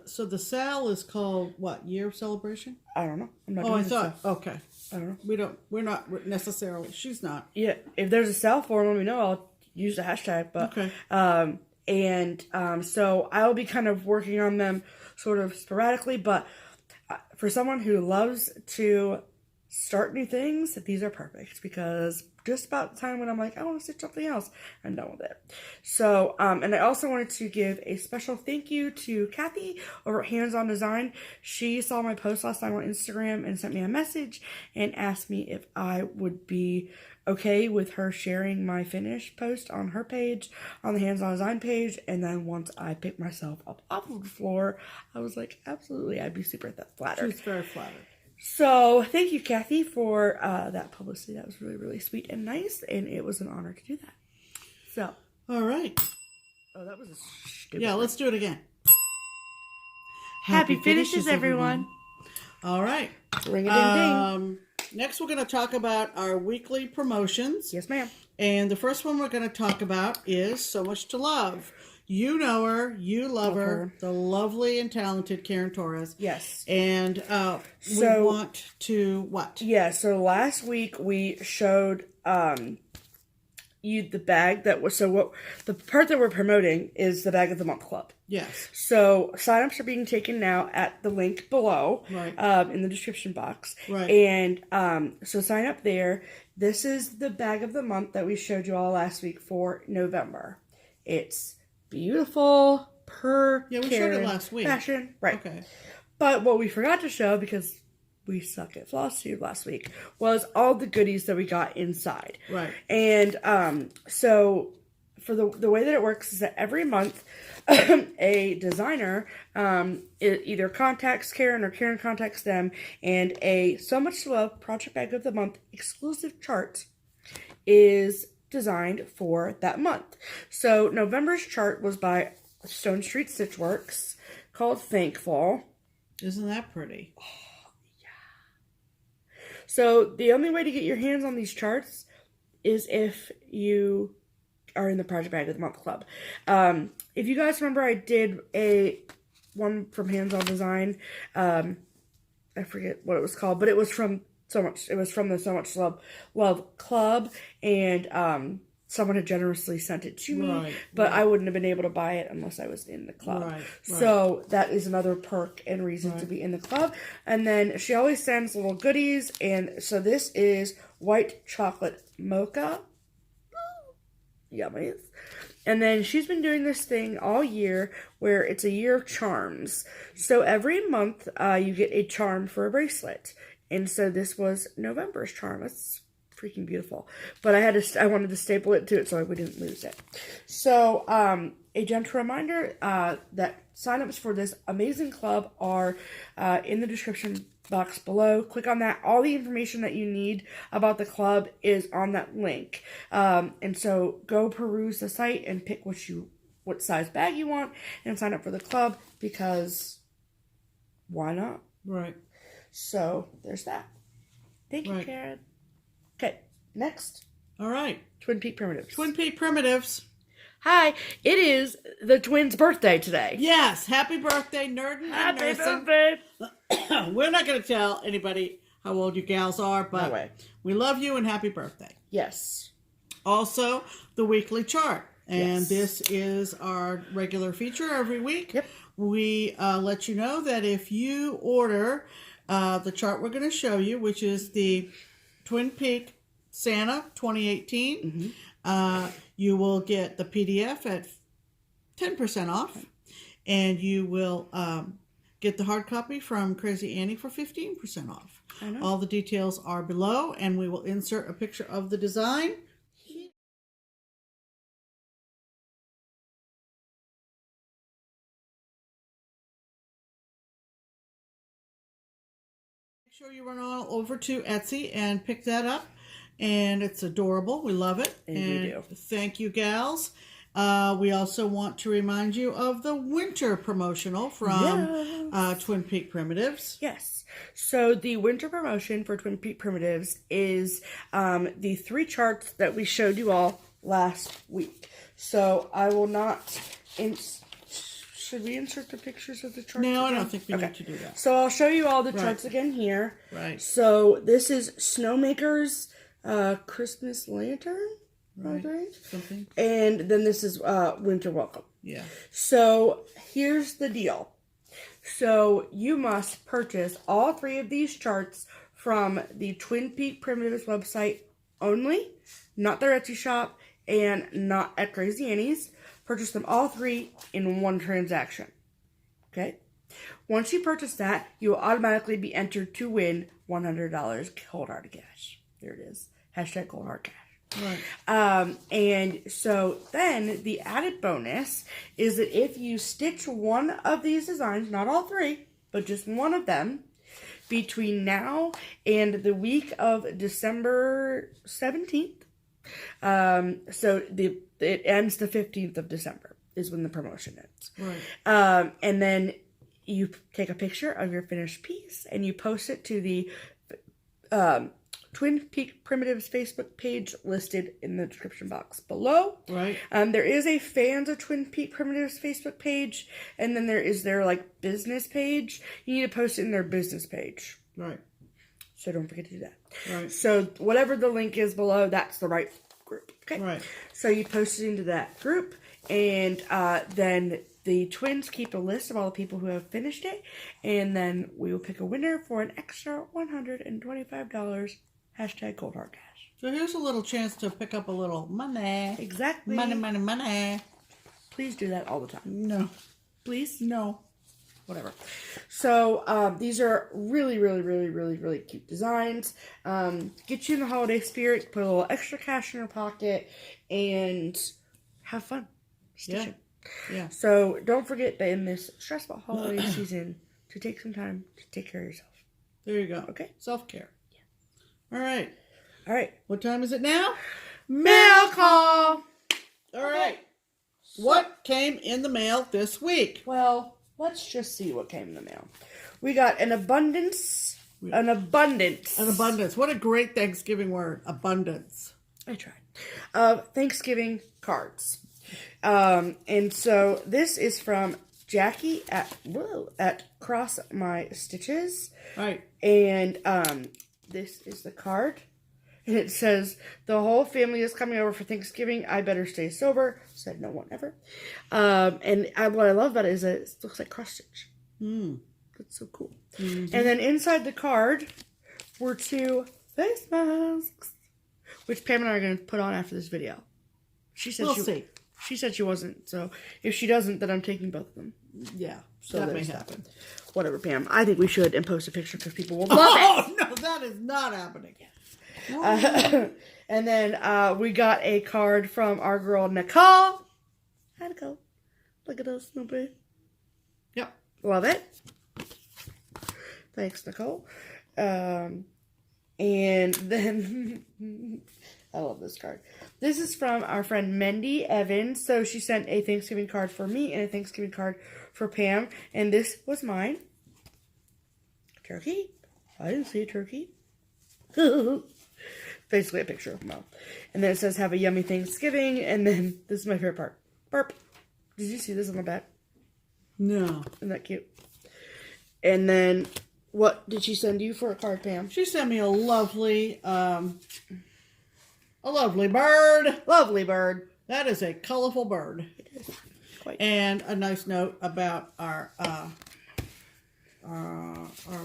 [SPEAKER 1] So the sale is called, what, Year of Celebration?
[SPEAKER 2] I don't know. I'm not
[SPEAKER 1] I thought, okay.
[SPEAKER 2] I don't know.
[SPEAKER 1] We're not necessarily, she's not.
[SPEAKER 2] Yeah, if there's a sale for them, let me know. I'll use the hashtag, but...
[SPEAKER 1] Okay.
[SPEAKER 2] So I'll be kind of working on them sort of sporadically, but... For someone who loves to start new things, these are perfect because just about the time when I'm like, I want to stitch something else, I'm done with it. So, and I also wanted to give a special thank you to Kathy over at Hands On Design. She saw my post last time on Instagram and sent me a message and asked me if I would be okay with her sharing my finished post on her page, on the Hands On Design page, and then once I picked myself up off of the floor, I was like, absolutely, I'd be super flattered.
[SPEAKER 1] She's very flattered.
[SPEAKER 2] So, thank you, Kathy, for that publicity. That was really, really sweet and nice, and it was an honor to do that. So.
[SPEAKER 1] All right.
[SPEAKER 2] Oh, that was a stupid.
[SPEAKER 1] Yeah, let's do it again.
[SPEAKER 2] Happy finishes, everyone.
[SPEAKER 1] All right.
[SPEAKER 2] Ring a ding ding.
[SPEAKER 1] Next, we're going to talk about our weekly promotions.
[SPEAKER 2] Yes, ma'am.
[SPEAKER 1] And the first one we're going to talk about is So Much to Love. You know her. You love her. The lovely and talented Karen Torres.
[SPEAKER 2] Yes.
[SPEAKER 1] And we want to what?
[SPEAKER 2] Yeah, so last week we showed you the bag that was, the part that we're promoting is the Bag of the Month Club.
[SPEAKER 1] Yes.
[SPEAKER 2] So signups are being taken now at the link below,
[SPEAKER 1] right.
[SPEAKER 2] In the description box.
[SPEAKER 1] Right.
[SPEAKER 2] And so sign up there. This is the Bag of the Month that we showed you all last week for November. It's beautiful per
[SPEAKER 1] we
[SPEAKER 2] Karen
[SPEAKER 1] showed it last week.
[SPEAKER 2] Fashion. Right.
[SPEAKER 1] Okay.
[SPEAKER 2] But what we forgot to show, because we suck at FlossTube last week, was all the goodies that we got inside.
[SPEAKER 1] Right.
[SPEAKER 2] And so for the way that it works is that every month a designer either contacts Karen or Karen contacts them, and a So Much to Love Project Bag of the Month exclusive chart is designed for that month. So November's chart was by Stone Street Stitchworks called Thankful.
[SPEAKER 1] Isn't that pretty?
[SPEAKER 2] So the only way to get your hands on these charts is if you are in the Project Bag of the Month Club. If you guys remember, I did one from Hands On Design. I forget what it was called, but it was from the So Much Love Club, and someone had generously sent it to me, but I wouldn't have been able to buy it unless I was in the club. Right. So that is another perk and reason to be in the club. And then she always sends little goodies, and so this is white chocolate mocha. Yummies. And then she's been doing this thing all year where it's a year of charms. So every month you get a charm for a bracelet. And so this was November's charm. It's freaking beautiful. But I wanted to staple it to it so we didn't lose it. So a gentle reminder that signups for this amazing club are in the description box below. Click on that. All the information that you need about the club is on that link. And so go peruse the site and pick what size bag you want and sign up for the club, because why not?
[SPEAKER 1] Right.
[SPEAKER 2] So there's that. Thank you, Karen. Okay, next.
[SPEAKER 1] All right.
[SPEAKER 2] Twin Peak Primitives.
[SPEAKER 1] Twin Peak Primitives.
[SPEAKER 2] Hi, it is the twins' birthday today.
[SPEAKER 1] Yes, happy birthday, Nerdin' and
[SPEAKER 2] Happy
[SPEAKER 1] Nursing.
[SPEAKER 2] birthday.
[SPEAKER 1] We're not going to tell anybody how old you gals are, but we love you and happy birthday.
[SPEAKER 2] Yes.
[SPEAKER 1] Also, the weekly chart. And this is our regular feature every week.
[SPEAKER 2] Yep.
[SPEAKER 1] We let you know that if you order the chart we're going to show you, which is the Twin Peak Santa 2018, you will get the PDF at 10% off, and you will get the hard copy from Crazy Annie for 15% off. All the details are below, and we will insert a picture of the design. Make sure you run on over to Etsy and pick that up. And it's adorable. We love it.
[SPEAKER 2] And we do.
[SPEAKER 1] Thank you, gals. We also want to remind you of the winter promotional from Twin Peak Primitives.
[SPEAKER 2] Yes. So the winter promotion for Twin Peak Primitives is the 3 charts that we showed you all last week. So I will not... Should we insert the pictures of the charts?
[SPEAKER 1] No,
[SPEAKER 2] again?
[SPEAKER 1] I don't think we need to do that.
[SPEAKER 2] So I'll show you all the charts again here.
[SPEAKER 1] Right.
[SPEAKER 2] So this is Snowmaker's Christmas Lantern.
[SPEAKER 1] Right. Something.
[SPEAKER 2] And then this is Winter Welcome.
[SPEAKER 1] Yeah.
[SPEAKER 2] So here's the deal. So you must purchase all 3 of these charts from the Twin Peak Primitives website only, not their Etsy shop, and not at Crazy Annie's. Purchase them all 3 in one transaction. Okay? Once you purchase that, you will automatically be entered to win $100 cold hard cash. There it is. Hashtag cold hard cash.
[SPEAKER 1] Right.
[SPEAKER 2] And so then the added bonus is that if you stitch one of these designs, not all 3, but just one of them, between now and the week of December 17th, so it ends the 15th of December. is when the promotion ends.
[SPEAKER 1] Right.
[SPEAKER 2] And then you take a picture of your finished piece and you post it to the Twin Peak Primitives Facebook page listed in the description box below.
[SPEAKER 1] Right.
[SPEAKER 2] There is a Fans of Twin Peak Primitives Facebook page, and then there is their like business page. You need to post it in their business page.
[SPEAKER 1] Right.
[SPEAKER 2] So don't forget to do that.
[SPEAKER 1] Right.
[SPEAKER 2] So whatever the link is below, that's the right group. Okay.
[SPEAKER 1] Right.
[SPEAKER 2] So you post it into that group, and then the twins keep a list of all the people who have finished it, and then we will pick a winner for an extra $125. Hashtag Cold Hard Cash.
[SPEAKER 1] So here's a little chance to pick up a little money.
[SPEAKER 2] Exactly.
[SPEAKER 1] Money, money, money.
[SPEAKER 2] Please do that all the time.
[SPEAKER 1] No.
[SPEAKER 2] Please?
[SPEAKER 1] No.
[SPEAKER 2] Whatever. So these are really, really, really, really, really cute designs. Get you in the holiday spirit, put a little extra cash in your pocket, and have fun stitching.
[SPEAKER 1] Yeah.
[SPEAKER 2] So don't forget that in this stressful holiday season to take some time to take care of yourself.
[SPEAKER 1] There you go.
[SPEAKER 2] Okay.
[SPEAKER 1] Self-care. All right.
[SPEAKER 2] All right.
[SPEAKER 1] What time is it now?
[SPEAKER 2] Mail call.
[SPEAKER 1] All right. What came in the mail this week?
[SPEAKER 2] Well, let's just see what came in the mail. We got an abundance. An abundance.
[SPEAKER 1] An abundance. What a great Thanksgiving word. Abundance.
[SPEAKER 2] I tried. Thanksgiving cards. And so this is from Jackie at Cross My Stitches.
[SPEAKER 1] Right.
[SPEAKER 2] And this is the card. And it says, the whole family is coming over for Thanksgiving. I better stay sober. Said no one ever. And what I love about it is that it looks like cross stitch. That's so cool. Mm-hmm. And then inside the card were 2 face masks, which Pam and I are going to put on after this video. She said
[SPEAKER 1] we'll see.
[SPEAKER 2] She said she wasn't. So if she doesn't, then I'm taking both of them.
[SPEAKER 1] Yeah.
[SPEAKER 2] So
[SPEAKER 1] that may happen.
[SPEAKER 2] Whatever, Pam. I think we should and post a picture because people will love it.
[SPEAKER 1] Oh, no, that is not happening.
[SPEAKER 2] And then we got a card from our girl, Nicole. Hi, Nicole. Look at us, Snoopy.
[SPEAKER 1] Yep.
[SPEAKER 2] Love it. Thanks, Nicole. And then I love this card. This is from our friend Mendy Evans. So she sent a Thanksgiving card for me and a Thanksgiving card for Pam. And this was mine. Turkey. I didn't see a turkey. Basically a picture of mom. And then it says, have a yummy Thanksgiving. And then this is my favorite part. Burp. Did you see this on the back?
[SPEAKER 1] No.
[SPEAKER 2] Isn't that cute? And then what did she send you for a card, Pam?
[SPEAKER 1] She sent me a lovely bird.
[SPEAKER 2] Lovely bird.
[SPEAKER 1] That is a colorful bird.
[SPEAKER 2] It is. Quite.
[SPEAKER 1] And a nice note about our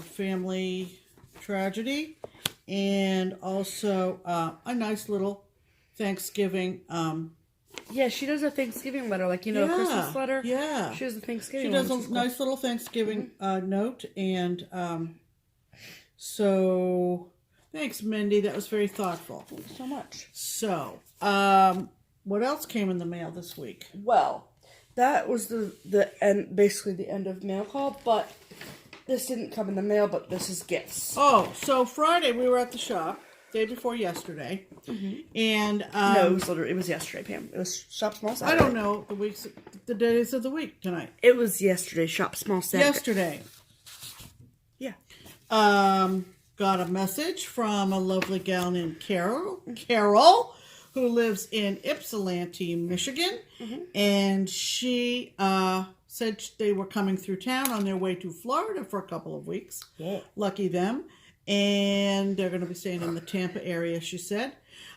[SPEAKER 1] family tragedy. And also a nice little Thanksgiving.
[SPEAKER 2] Yeah, she does a Thanksgiving letter, like, a Christmas letter.
[SPEAKER 1] Yeah.
[SPEAKER 2] She does a Thanksgiving
[SPEAKER 1] She does a nice little Thanksgiving note. And so, thanks, Mindy. That was very thoughtful.
[SPEAKER 2] Thank you so much.
[SPEAKER 1] So, what else came in the mail this week?
[SPEAKER 2] Well, that was the end, basically the end of mail call, but this didn't come in the mail, but this is gifts.
[SPEAKER 1] Oh, so Friday we were at the shop, day before yesterday, and
[SPEAKER 2] no, it was yesterday, Pam. It was Shop Small Saturday.
[SPEAKER 1] I don't know the days of the week tonight.
[SPEAKER 2] It was yesterday, Shop Small Saturday.
[SPEAKER 1] Yesterday,
[SPEAKER 2] yeah.
[SPEAKER 1] Got a message from a lovely gal named Carol, who lives in Ypsilanti, Michigan, and she said they were coming through town on their way to Florida for a couple of weeks.
[SPEAKER 2] Yeah.
[SPEAKER 1] Lucky them. And they're going to be staying in the Tampa area, she said.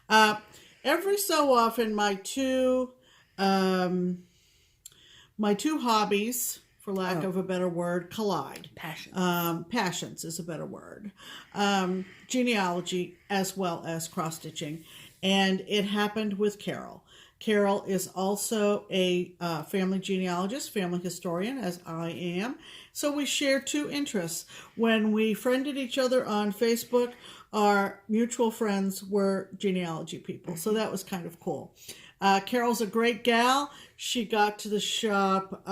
[SPEAKER 1] Every so often, my two hobbies, for lack of a better word, collide. Passions is a better word. Genealogy as well as cross-stitching. And it happened with Carol. Carol is also a family genealogist, family historian, as I am. So we share 2 interests. When we friended each other on Facebook, our mutual friends were genealogy people. So that was kind of cool. Carol's a great gal. She got to the shop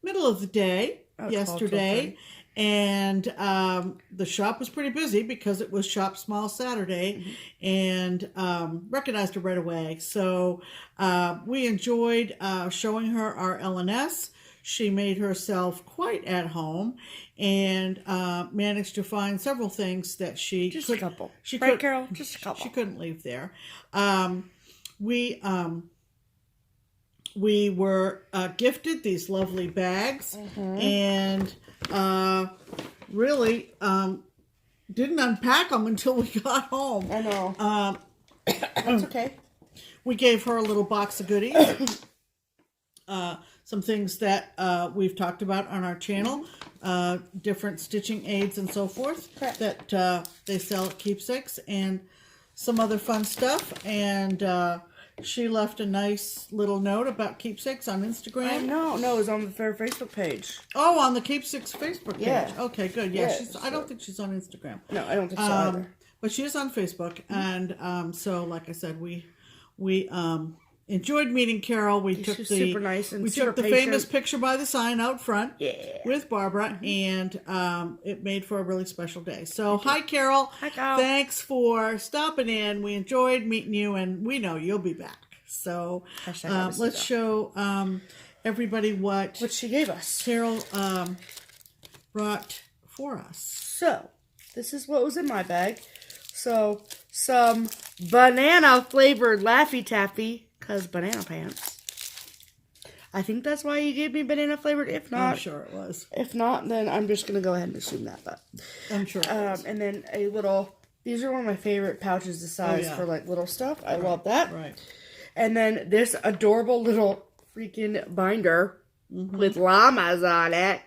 [SPEAKER 1] middle of the day yesterday. And the shop was pretty busy because it was Shop Small Saturday, and recognized her right away. So we enjoyed showing her our LNS. She made herself quite at home and managed to find several things that she
[SPEAKER 2] Just
[SPEAKER 1] could,
[SPEAKER 2] a couple.
[SPEAKER 1] She
[SPEAKER 2] Right,
[SPEAKER 1] could,
[SPEAKER 2] Carol? Just a couple.
[SPEAKER 1] She couldn't leave there. We were gifted these lovely bags, and really didn't unpack them until we got home.
[SPEAKER 2] I know. That's okay.
[SPEAKER 1] We gave her a little box of goodies. Some things that we've talked about on our channel, different stitching aids and so forth.
[SPEAKER 2] Correct.
[SPEAKER 1] That they sell at Keepsakes, and some other fun stuff. And she left a nice little note about Keepsakes on Instagram.
[SPEAKER 2] No, it was on their Facebook page.
[SPEAKER 1] Oh, on the Keepsakes Facebook page.
[SPEAKER 2] Yeah.
[SPEAKER 1] Okay, good. Yeah,
[SPEAKER 2] Yeah,
[SPEAKER 1] I don't think she's on Instagram.
[SPEAKER 2] No, I don't think so either.
[SPEAKER 1] But she is on Facebook, and so like I said, we enjoyed meeting Carol. We took
[SPEAKER 2] She's
[SPEAKER 1] the
[SPEAKER 2] super nice and
[SPEAKER 1] we
[SPEAKER 2] super
[SPEAKER 1] took the
[SPEAKER 2] patient.
[SPEAKER 1] famous picture by the sign out front.
[SPEAKER 2] Yeah.
[SPEAKER 1] With Barbara, and it made for a really special day. So, hi, Carol.
[SPEAKER 2] Hi, Carol.
[SPEAKER 1] Thanks for stopping in. We enjoyed meeting you, and we know you'll be back. So, let's show everybody what
[SPEAKER 2] she gave us.
[SPEAKER 1] Carol brought for us.
[SPEAKER 2] So, this is what was in my bag. So, some banana flavored Laffy Taffy, because banana pants. I think that's why you gave me banana flavored. If not,
[SPEAKER 1] I'm sure it was.
[SPEAKER 2] If not, then I'm just going to go ahead and assume that. But
[SPEAKER 1] I'm sure it was.
[SPEAKER 2] And then a little, these are one of my favorite pouches to size for like little stuff. I love that.
[SPEAKER 1] Right.
[SPEAKER 2] And then this adorable little freaking binder with llamas on it.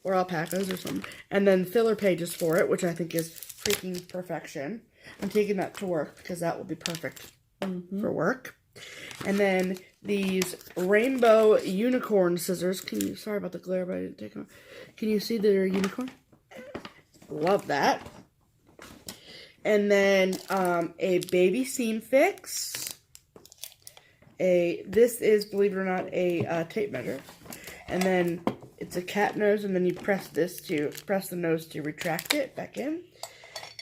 [SPEAKER 2] Or alpacas or something. And then filler pages for it, which I think is freaking perfection. I'm taking that to work because that will be perfect for work. And then these rainbow unicorn scissors. Sorry about the glare, but I didn't take them. Can you see they're unicorn? Love that. And then a baby seam fix. This is, believe it or not, a tape measure. And then it's a cat nose, and then you press the nose to retract it back in.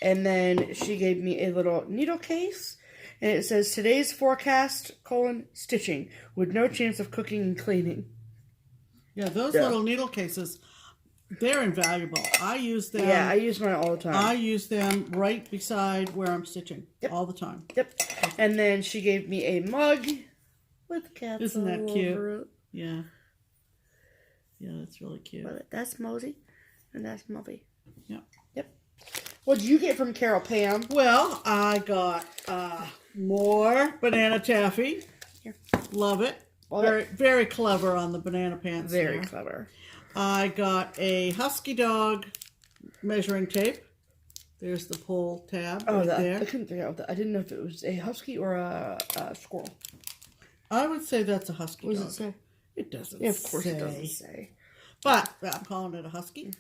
[SPEAKER 2] And then she gave me a little needle case. And it says, today's forecast, stitching, with no chance of cooking and cleaning.
[SPEAKER 1] Yeah, those little needle cases, they're invaluable. I use them.
[SPEAKER 2] Yeah, I use mine all the time.
[SPEAKER 1] I use them right beside where I'm stitching all the time.
[SPEAKER 2] Yep. And then she gave me a mug with cats.
[SPEAKER 1] Isn't that
[SPEAKER 2] all
[SPEAKER 1] cute?
[SPEAKER 2] over it.
[SPEAKER 1] Yeah. Yeah, that's really cute.
[SPEAKER 2] Love it. That's Mosey, and that's Muffy.
[SPEAKER 1] Yep.
[SPEAKER 2] Yep. What did you get from Carol, Pam?
[SPEAKER 1] Well, I got more banana taffy.
[SPEAKER 2] Here.
[SPEAKER 1] Love it. Very, very clever on the banana pants.
[SPEAKER 2] Very
[SPEAKER 1] there.
[SPEAKER 2] clever.
[SPEAKER 1] I got a husky dog measuring tape. There's the pull tab right there.
[SPEAKER 2] I couldn't figure out that. I didn't know if it was a husky or a squirrel.
[SPEAKER 1] I would say that's a husky
[SPEAKER 2] What
[SPEAKER 1] dog.
[SPEAKER 2] does it say?
[SPEAKER 1] It doesn't
[SPEAKER 2] Yeah, of course
[SPEAKER 1] say.
[SPEAKER 2] it doesn't say.
[SPEAKER 1] But I'm calling it a husky.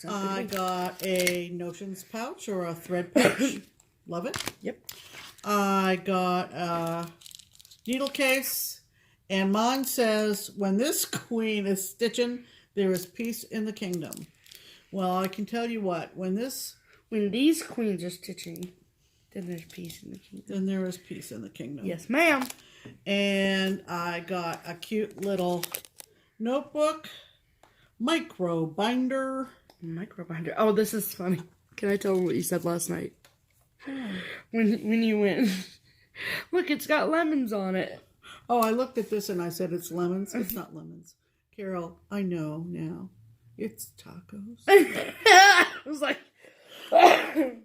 [SPEAKER 1] I got a notions pouch or a thread pouch. Love it.
[SPEAKER 2] Yep.
[SPEAKER 1] I got a needle case, and mine says, when this queen is stitching, there is peace in the kingdom. Well, I can tell you what, when
[SPEAKER 2] these queens are stitching, then there's peace in the kingdom.
[SPEAKER 1] Then there is peace in the kingdom.
[SPEAKER 2] Yes, ma'am.
[SPEAKER 1] And I got a cute little notebook, micro binder.
[SPEAKER 2] Oh, this is funny. Can I tell them what you said last night? When you went, look, it's got lemons on it.
[SPEAKER 1] Oh, I looked at this and I said it's lemons. It's not lemons. Carol, I know now. It's tacos.
[SPEAKER 2] I was like,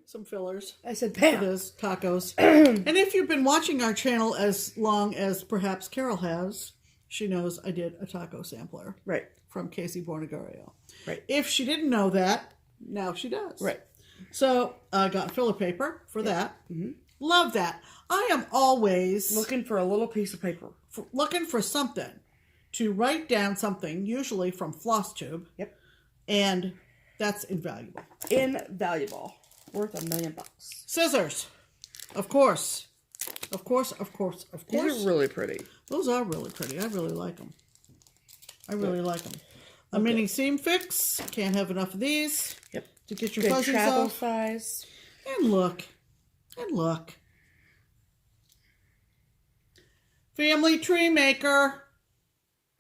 [SPEAKER 1] Some fillers.
[SPEAKER 2] I said,
[SPEAKER 1] It
[SPEAKER 2] Pam.
[SPEAKER 1] is tacos. And if you've been watching our channel as long as perhaps Carol has, she knows I did a taco sampler.
[SPEAKER 2] Right.
[SPEAKER 1] From Casey Bornigario.
[SPEAKER 2] Right.
[SPEAKER 1] If she didn't know that, now she does.
[SPEAKER 2] Right.
[SPEAKER 1] So I got filler paper for that. Love that. I am always
[SPEAKER 2] Looking for a little piece of paper.
[SPEAKER 1] looking for something to write down something, usually from FlossTube.
[SPEAKER 2] Yep.
[SPEAKER 1] And that's invaluable.
[SPEAKER 2] Invaluable. Worth $1 million.
[SPEAKER 1] Scissors. Of course. Of course, of course, of course.
[SPEAKER 2] These are really pretty.
[SPEAKER 1] Those are really pretty. I really like them. I really like them. A mini seam fix. Can't have enough of these.
[SPEAKER 2] Yep.
[SPEAKER 1] To get your
[SPEAKER 2] Good
[SPEAKER 1] fuzzies
[SPEAKER 2] travel
[SPEAKER 1] off.
[SPEAKER 2] size.
[SPEAKER 1] And look. And look. Family Tree Maker.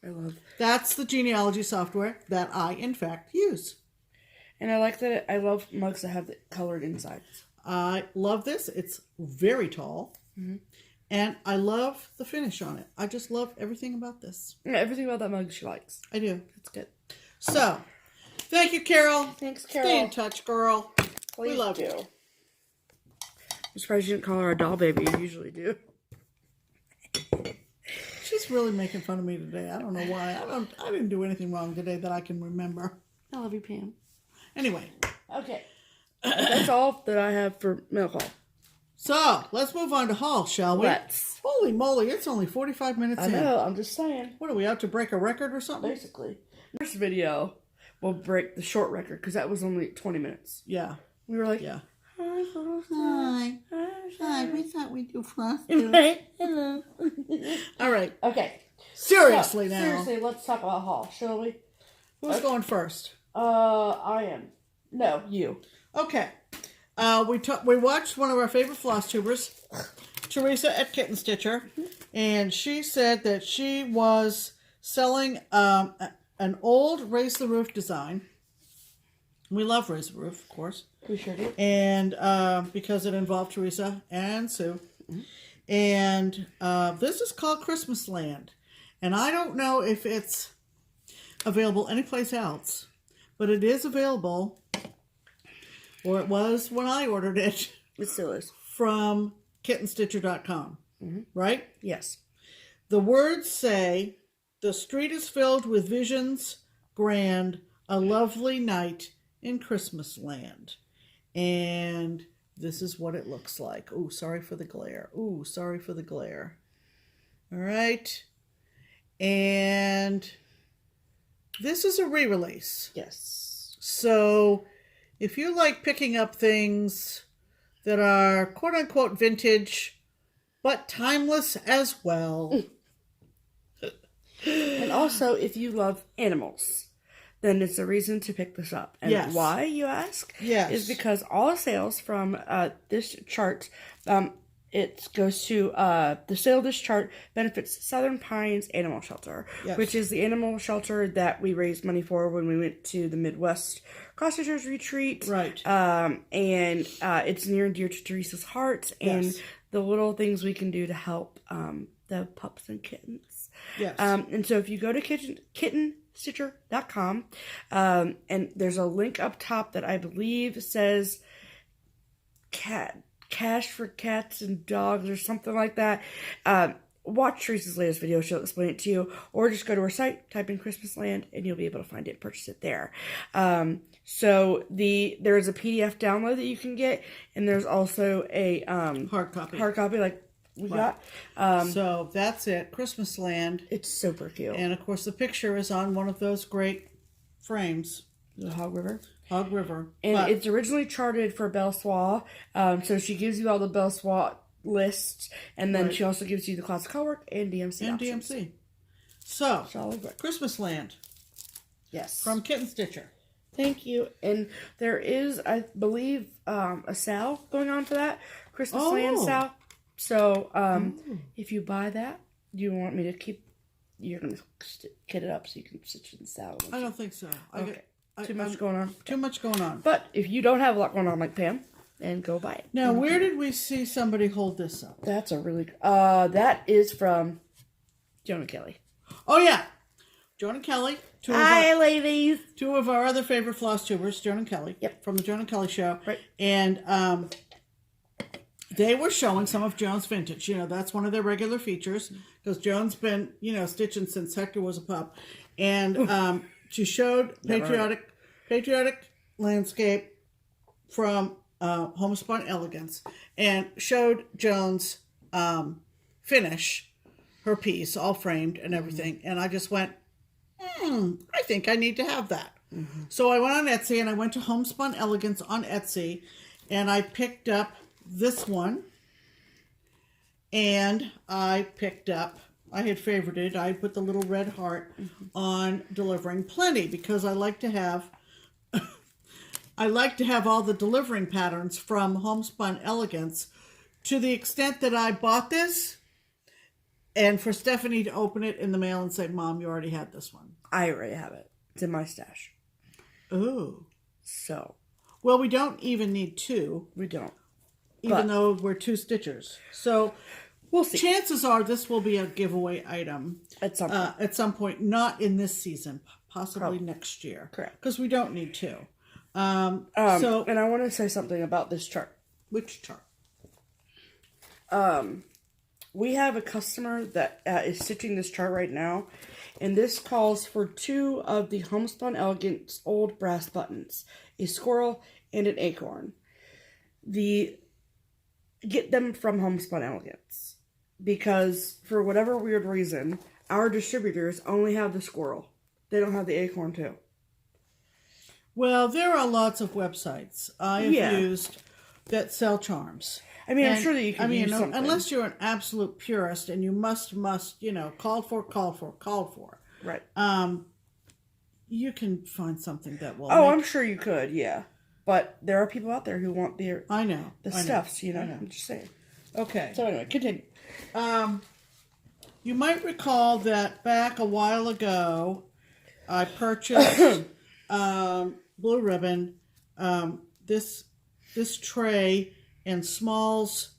[SPEAKER 2] I love.
[SPEAKER 1] That's the genealogy software that I, in fact, use.
[SPEAKER 2] And I like that. I love mugs that have the colored insides.
[SPEAKER 1] I love this. It's very tall. Mm-hmm. And I love the finish on it. I just love everything about this.
[SPEAKER 2] Yeah, everything about that mug she likes.
[SPEAKER 1] I do.
[SPEAKER 2] It's good.
[SPEAKER 1] So, thank you, Carol.
[SPEAKER 2] Thanks, Carol.
[SPEAKER 1] Stay in touch, girl.
[SPEAKER 2] Please
[SPEAKER 1] we love
[SPEAKER 2] do.
[SPEAKER 1] you.
[SPEAKER 2] I'm surprised you didn't call her a doll baby. You usually do.
[SPEAKER 1] She's really making fun of me today. I don't know why. I didn't do anything wrong today that I can remember.
[SPEAKER 2] I love you, Pam.
[SPEAKER 1] Anyway.
[SPEAKER 2] Okay. That's all that I have for mail call.
[SPEAKER 1] So, let's move on to haul, shall we?
[SPEAKER 2] Let's.
[SPEAKER 1] Holy moly, it's only 45 minutes in.
[SPEAKER 2] I know, I'm just saying.
[SPEAKER 1] What, are we out to break a record or something?
[SPEAKER 2] Basically. This video will break the short record because that was only 20 minutes.
[SPEAKER 1] Yeah.
[SPEAKER 2] We were like,
[SPEAKER 1] yeah.
[SPEAKER 2] Hi, Floss.
[SPEAKER 1] Hi, we thought we'd do Floss.
[SPEAKER 2] Hello.
[SPEAKER 1] All right.
[SPEAKER 2] Okay.
[SPEAKER 1] Seriously
[SPEAKER 2] so,
[SPEAKER 1] now.
[SPEAKER 2] Seriously, let's talk about haul, shall we?
[SPEAKER 1] Who's going first?
[SPEAKER 2] I am. No, you.
[SPEAKER 1] Okay. We watched one of our favorite floss tubers, Teresa at Kitten Stitcher, and she said that she was selling an old Raise the Roof design. We love Raise the Roof, of course.
[SPEAKER 2] We sure do.
[SPEAKER 1] And because it involved Teresa and Sue. Mm-hmm. And this is called Christmas Land. And I don't know if it's available anyplace else, but it is available. Or it was when I ordered it.
[SPEAKER 2] It still is.
[SPEAKER 1] From kittenstitcher.com. Mm-hmm. Right?
[SPEAKER 2] Yes.
[SPEAKER 1] The words say, the street is filled with visions, grand, a lovely night in Christmas land. And this is what it looks like. Oh, sorry for the glare. Oh, sorry for the glare. All right. And this is a re-release.
[SPEAKER 2] Yes.
[SPEAKER 1] So if you like picking up things that are quote-unquote vintage, but timeless as well.
[SPEAKER 2] And also, if you love animals, then it's a reason to pick this up. And
[SPEAKER 1] yes.
[SPEAKER 2] Why, you ask?
[SPEAKER 1] Yes.
[SPEAKER 2] Is because all sales from this chart, it goes to the sale of this chart benefits Southern Pines Animal Shelter, yes. Which is the animal shelter that we raised money for when we went to the Midwest Cross Stitchers Retreat.
[SPEAKER 1] Right.
[SPEAKER 2] And it's near and dear to Teresa's heart, and yes. The little things we can do to help the pups and kittens.
[SPEAKER 1] Yes.
[SPEAKER 2] And so if you go to kittenstitcher.com, and there's a link up top that I believe says cash for cats and dogs or something like that. Watch Teresa's latest video. She'll explain it to you. Or just go to her site, type in Christmas Land, and you'll be able to find it and purchase it there. So there's a PDF download that you can get, and there's also a
[SPEAKER 1] hard copy
[SPEAKER 2] like we
[SPEAKER 1] right.
[SPEAKER 2] got.
[SPEAKER 1] So that's it. Christmas Land.
[SPEAKER 2] It's super cute.
[SPEAKER 1] And of course the picture is on one of those great frames.
[SPEAKER 2] The Hog River.
[SPEAKER 1] Hog River.
[SPEAKER 2] And it's originally charted for Belle Soie. So she gives you all the Belle Soie lists, and then right. She also gives you the classic colorwork and DMC
[SPEAKER 1] and
[SPEAKER 2] options.
[SPEAKER 1] DMC. So, Christmas Land.
[SPEAKER 2] Yes.
[SPEAKER 1] From Kitten Stitcher.
[SPEAKER 2] Thank you. And there is, I believe, a sale going on for that. Christmas Land sale. So, if you buy that, do you want me to keep, you're going to kit it up so you can stitch in the sale?
[SPEAKER 1] I don't think so.
[SPEAKER 2] Okay. Too much going on.
[SPEAKER 1] Too much going on.
[SPEAKER 2] But if you don't have a lot going on like Pam, then go buy it.
[SPEAKER 1] Now, where did we see somebody hold this up?
[SPEAKER 2] That's a really, that is from Joan and Kelly.
[SPEAKER 1] Oh, yeah. Joan and Kelly.
[SPEAKER 2] Hi, ladies.
[SPEAKER 1] Two of our other favorite floss tubers, Joan and Kelly.
[SPEAKER 2] Yep.
[SPEAKER 1] From the Joan and Kelly show.
[SPEAKER 2] Right.
[SPEAKER 1] And they were showing some of Joan's vintage. You know, that's one of their regular features. Because Joan's been, stitching since Hector was a pup. And she showed patriotic landscape from Homespun Elegance. And showed Joan's finish, her piece, all framed and everything. Mm-hmm. And I just went, I think I need to have that. Mm-hmm. So I went on Etsy and I went to Homespun Elegance on Etsy and I picked up this one and I picked up I had favorited. I put the little red heart on delivering plenty because I like to have all the delivering patterns from Homespun Elegance to the extent that I bought this and for Stephanie to open it in the mail and say, Mom, you already had this one.
[SPEAKER 2] I already have it. It's in my stash.
[SPEAKER 1] Ooh.
[SPEAKER 2] So.
[SPEAKER 1] Well, we don't even need 2.
[SPEAKER 2] We don't.
[SPEAKER 1] Even though we're 2 stitchers. So
[SPEAKER 2] we'll see.
[SPEAKER 1] Chances are this will be a giveaway item.
[SPEAKER 2] At some point.
[SPEAKER 1] Not in this season. Possibly next year.
[SPEAKER 2] Correct.
[SPEAKER 1] Because we don't need 2.
[SPEAKER 2] And I want to say something about this chart.
[SPEAKER 1] Which chart?
[SPEAKER 2] We have a customer that is stitching this chart right now, and this calls for 2 of the Homespun Elegance old brass buttons, a squirrel and an acorn. Get them from Homespun Elegance, because for whatever weird reason, our distributors only have the squirrel. They don't have the acorn too.
[SPEAKER 1] Well, there are lots of websites I have used that sell charms.
[SPEAKER 2] I mean, I'm sure that you can use something.
[SPEAKER 1] Unless you're an absolute purist and you must, called for.
[SPEAKER 2] Right.
[SPEAKER 1] You can find something that will.
[SPEAKER 2] I'm sure you could, yeah. But there are people out there who want the stuffs, you know. I'm just saying.
[SPEAKER 1] Okay.
[SPEAKER 2] So anyway, continue.
[SPEAKER 1] You might recall that back a while ago, I purchased Blue Ribbon, this tray and Smalls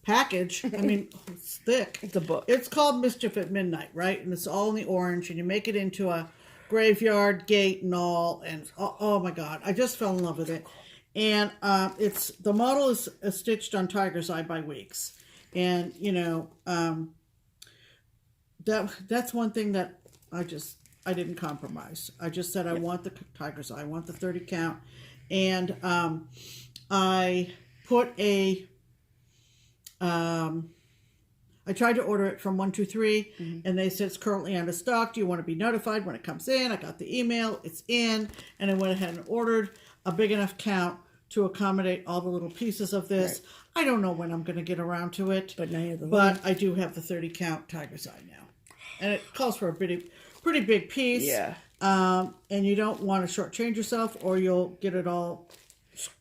[SPEAKER 1] package. I mean, it's thick.
[SPEAKER 2] It's a book.
[SPEAKER 1] It's called Mischief at Midnight, right? And it's all in the orange, and you make it into a graveyard gate and all. And oh my God, I just fell in love with it. And the model is stitched on Tiger's Eye by Weeks, and that's one thing that I didn't compromise. I just said I want the Tiger's Eye, I want the 30 count. And I put I tried to order it from 123, and they said it's currently out of stock. Do you want to be notified when it comes in? I got the email, it's in, and I went ahead and ordered a big enough count to accommodate all the little pieces of this. Right. I don't know when I'm going to get around to it, but I do have the 30 count Tiger's Eye now, and it calls for a pretty big piece.
[SPEAKER 2] Yeah.
[SPEAKER 1] And you don't want to shortchange yourself, or you'll get it all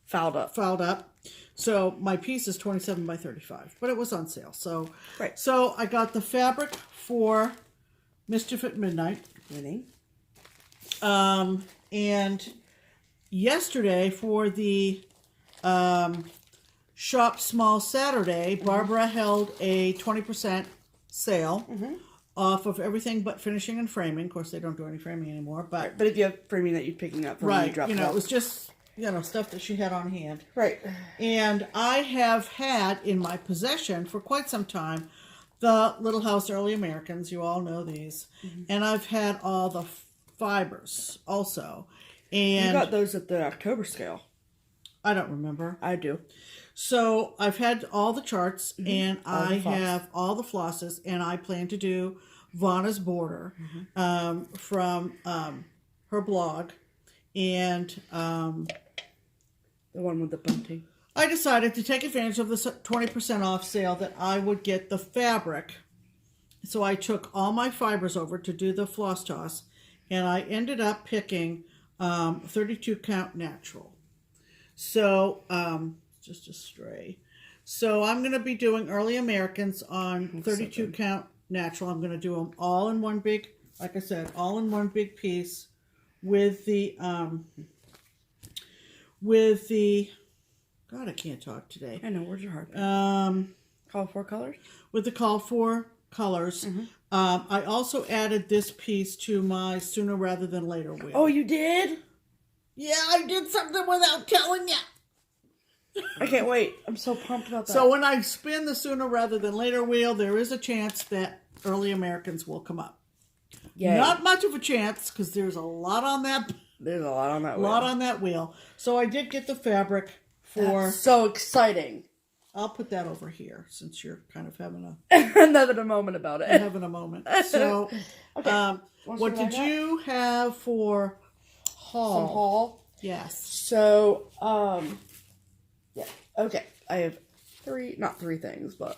[SPEAKER 1] fouled up. So my piece is 27 by 35, but it was on sale. So So I got the fabric for Mischief at Midnight. And yesterday for the Shop Small Saturday, Barbara held a 20% sale. Off of everything but finishing and framing. Of course, they don't do any framing anymore. But
[SPEAKER 2] if you have framing that you're picking up from when you drop it off.
[SPEAKER 1] It was just, stuff that she had on hand.
[SPEAKER 2] Right.
[SPEAKER 1] And I have had in my possession for quite some time the Little House Early Americans. You all know these. And I've had all the fibers also. And
[SPEAKER 2] you got those at the October scale.
[SPEAKER 1] I don't remember.
[SPEAKER 2] I do.
[SPEAKER 1] So I've had all the charts, and I have all the flosses, and I plan to do Vanna's border from her blog, and
[SPEAKER 2] the one with the bunting.
[SPEAKER 1] I decided to take advantage of this 20% off sale that I would get the fabric. So I took all my fibers over to do the floss toss, and I ended up picking 32 count natural. So just a stray. So I'm going to be doing Early Americans on 32 count natural. I'm going to do them all in one big, like I said, all in one big piece with the God, I can't talk today.
[SPEAKER 2] I know, where's your heart? Call for colors?
[SPEAKER 1] With the call for colors. I also added this piece to my Sooner Rather Than Later wheel.
[SPEAKER 2] Oh, you did?
[SPEAKER 1] Yeah, I did something without telling you.
[SPEAKER 2] I can't wait. I'm so pumped about that.
[SPEAKER 1] So when I spin the Sooner Rather Than Later wheel, there is a chance that Early Americans will come up. Yay. Not much of a chance, because there's a lot on that.
[SPEAKER 2] There's a lot on that wheel.
[SPEAKER 1] On that wheel. So I did get the fabric for...
[SPEAKER 2] That's so exciting.
[SPEAKER 1] I'll put that over here, since you're kind of having
[SPEAKER 2] having a moment about it.
[SPEAKER 1] Having a moment. So,
[SPEAKER 2] okay.
[SPEAKER 1] What did you have for haul?
[SPEAKER 2] Some haul?
[SPEAKER 1] Yes.
[SPEAKER 2] So, yeah. Okay. I have not three things, but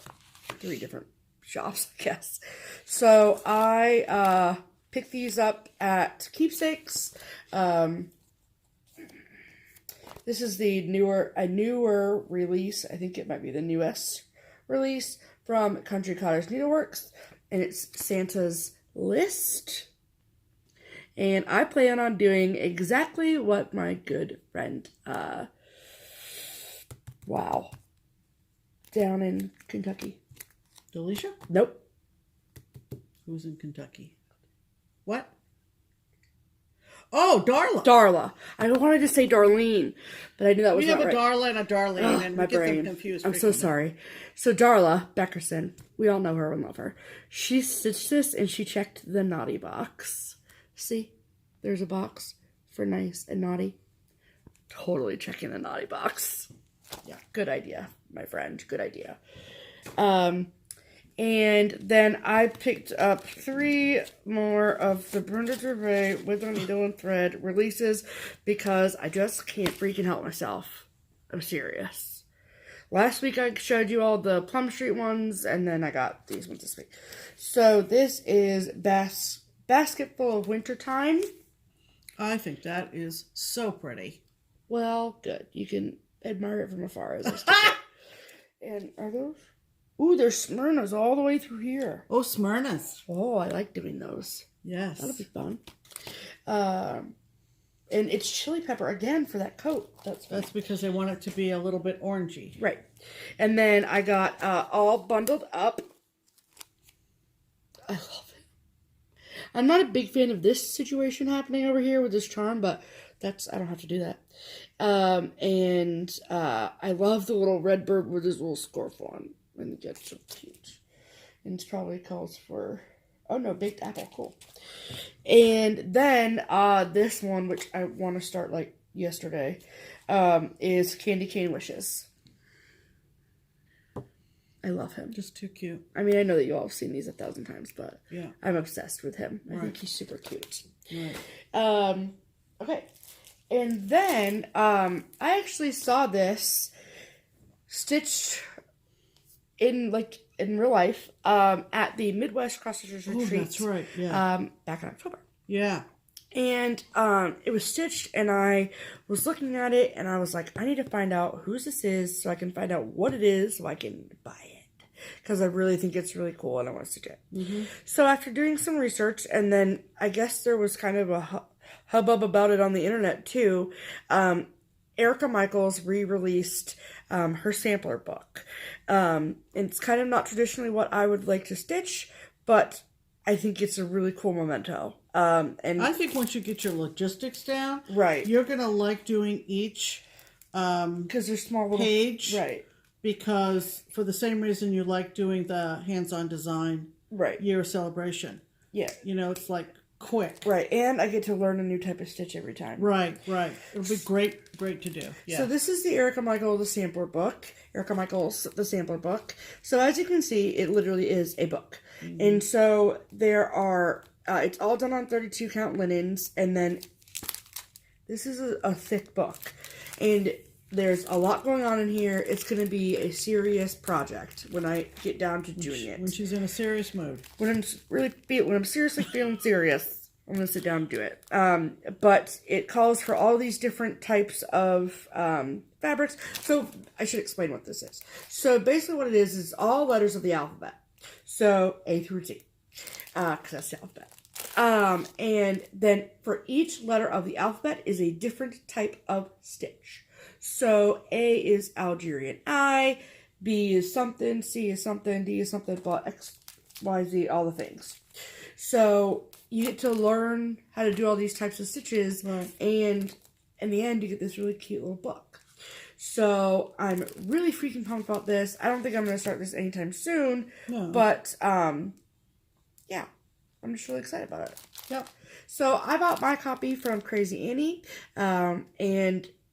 [SPEAKER 2] 3 different shops, I guess. So I picked these up at Keepsakes. This is a newer release. I think it might be the newest release from Country Cottage Needleworks, and it's Santa's List. And I plan on doing exactly what my good friend, down in Kentucky.
[SPEAKER 1] Delisha?
[SPEAKER 2] Nope.
[SPEAKER 1] Who's in Kentucky? What? Oh, Darla.
[SPEAKER 2] Darla. I wanted to say Darlene, but I knew that was not right.
[SPEAKER 1] We have a Darla and a Darlene, and we get them confused.
[SPEAKER 2] I'm so sorry. So Darla Beckerson, we all know her and love her. She stitched this, and she checked the naughty box. See? There's a box for nice and naughty. Totally checking the naughty box. Yeah, good idea, my friend. Good idea. And then I picked up 3 more of the Brenda Gervais with a needle and thread releases because I just can't freaking help myself. I'm serious. Last week I showed you all the Plum Street ones, and then I got these ones this week. So this is Basketful of Wintertime.
[SPEAKER 1] I think that is so pretty.
[SPEAKER 2] Well, good. You can admire it from afar as I stick it. And are those? Ooh, there's Smyrnas all the way through here.
[SPEAKER 1] Oh, Smyrnas.
[SPEAKER 2] Oh, I like doing those.
[SPEAKER 1] Yes.
[SPEAKER 2] That'll be fun. And it's chili pepper again for that coat.
[SPEAKER 1] That's because they want it to be a little bit orangey.
[SPEAKER 2] Right. And then I got all bundled up. I love it. I'm not a big fan of this situation happening over here with this charm, but I don't have to do that. And I love the little red bird with his little scarf on. And that's so cute. And it's probably calls for, oh no, baked apple, cool. And then this one, which I want to start like yesterday, is Candy Cane Wishes. I love him.
[SPEAKER 1] Just too cute.
[SPEAKER 2] I mean, I know that you all have seen these 1,000 times, but
[SPEAKER 1] yeah,
[SPEAKER 2] I'm obsessed with him. I
[SPEAKER 1] right.
[SPEAKER 2] think he's super cute.
[SPEAKER 1] Right.
[SPEAKER 2] Okay. And then I actually saw this stitched in real life at the Midwest Cross Stitchers Retreat.
[SPEAKER 1] Oh, that's right. Yeah.
[SPEAKER 2] Back in October.
[SPEAKER 1] Yeah.
[SPEAKER 2] And it was stitched, and I was looking at it, and I was like, I need to find out whose this is so I can find out what it is so I can buy it. Because I really think it's really cool, and I want to stitch it. Mm-hmm. So after doing some research, and then I guess there was kind of a hubbub about it on the internet too, Erica Michaels re-released her sampler book. It's kind of not traditionally what I would like to stitch, but I think it's a really cool memento. And
[SPEAKER 1] I think once you get your logistics down,
[SPEAKER 2] right,
[SPEAKER 1] you're gonna like doing each
[SPEAKER 2] because they're small little
[SPEAKER 1] page,
[SPEAKER 2] right?
[SPEAKER 1] Because for the same reason you like doing the hands-on design
[SPEAKER 2] right
[SPEAKER 1] year celebration.
[SPEAKER 2] Yeah,
[SPEAKER 1] you know, it's like quick,
[SPEAKER 2] right? And I get to learn a new type of stitch every time.
[SPEAKER 1] Right. It'll be great to do. Yeah.
[SPEAKER 2] So this is the Erica Michaels the sampler book. So as you can see, it literally is a book. Mm-hmm. And so there are, it's all done on 32 count linens. And then this is a thick book. And there's a lot going on in here. It's going to be a serious project when I get down to doing it.
[SPEAKER 1] When she's in a serious mood.
[SPEAKER 2] When I'm seriously feeling serious, I'm going to sit down and do it. But it calls for all these different types of fabrics. So I should explain what this is. So basically what it is all letters of the alphabet. So A through Z, because that's the alphabet. And then for each letter of the alphabet is a different type of stitch. So A is Algerian I, B is something, C is something, D is something, blah, X, Y, Z, all the things. So you get to learn how to do all these types of stitches, right. And in the end, you get this really cute little book. So I'm really freaking pumped about this. I don't think I'm going to start this anytime soon, no. But yeah, I'm just really excited about it.
[SPEAKER 1] Yep.
[SPEAKER 2] So I bought my copy from Crazy Annie,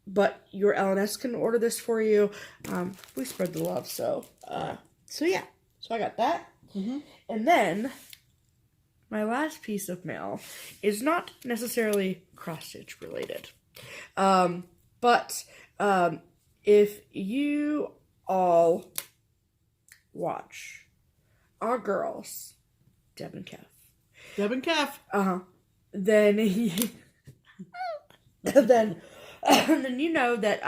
[SPEAKER 2] but your LNS can order this for you. We spread the love, so yeah. So I got that. Mm-hmm. And then my last piece of mail is not necessarily cross-stitch related. But if you all watch our girls, Deb and Kev.
[SPEAKER 1] Deb and Kev.
[SPEAKER 2] Then then you know that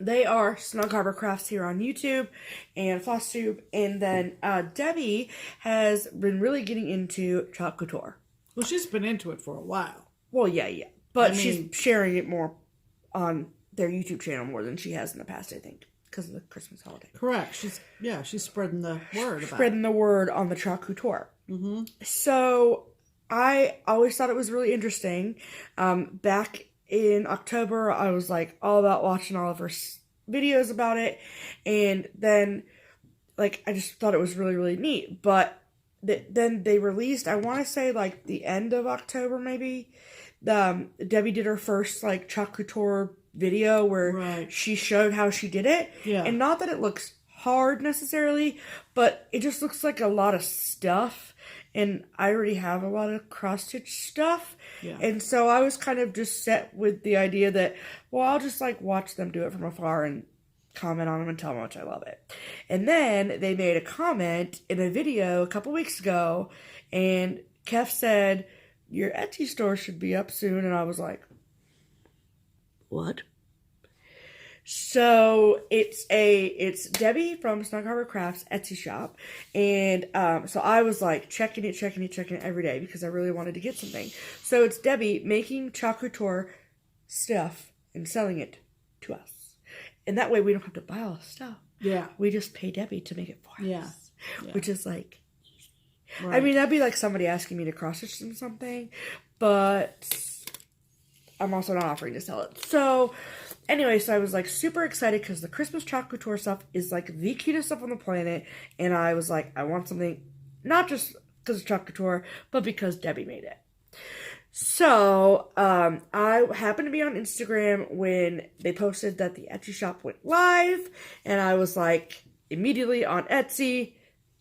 [SPEAKER 2] they are SnugHarborCrafts here on YouTube and FlossTube, and then Debbie has been really getting into Chalk Couture.
[SPEAKER 1] Well, she's been into it for a while.
[SPEAKER 2] Well, yeah, but she's sharing it more on their YouTube channel more than she has in the past, I think, because of the Christmas holiday.
[SPEAKER 1] Correct. She's spreading the word about
[SPEAKER 2] spreading the word on the Chalk Couture. So I always thought it was really interesting. Back in October, I was like all about watching all of her videos about it, and then like I just thought it was really, really neat. But then they released, I want to say like the end of October maybe, Debbie did her first like Chalk Couture video where she showed how she did it. And not that it looks hard necessarily, but it just looks like a lot of stuff, and I already have a lot of cross stitch stuff, and so I was kind of just set with the idea that, well, I'll just like watch them do it from afar and comment on them and tell them how much I love it. And then they made a comment in a video a couple weeks ago, and Kev said, your Etsy store should be up soon, and I was like, what? So it's Debbie from SnugHarborCrafts Etsy shop, and so I was like checking it every day because I really wanted to get something. So it's Debbie making Chalk Couture stuff and selling it to us, and that way we don't have to buy all the stuff. We just pay Debbie to make it for us, which is like easy. I mean, that'd be like somebody asking me to cross stitch them something, but I'm also not offering to sell it. So anyway, so I was like super excited because the Christmas Chalk Couture stuff is like the cutest stuff on the planet. And I was like, I want something not just because of Chalk Couture, but because Debbie made it. So I happened to be on Instagram when they posted that the Etsy shop went live. And I was like immediately on Etsy.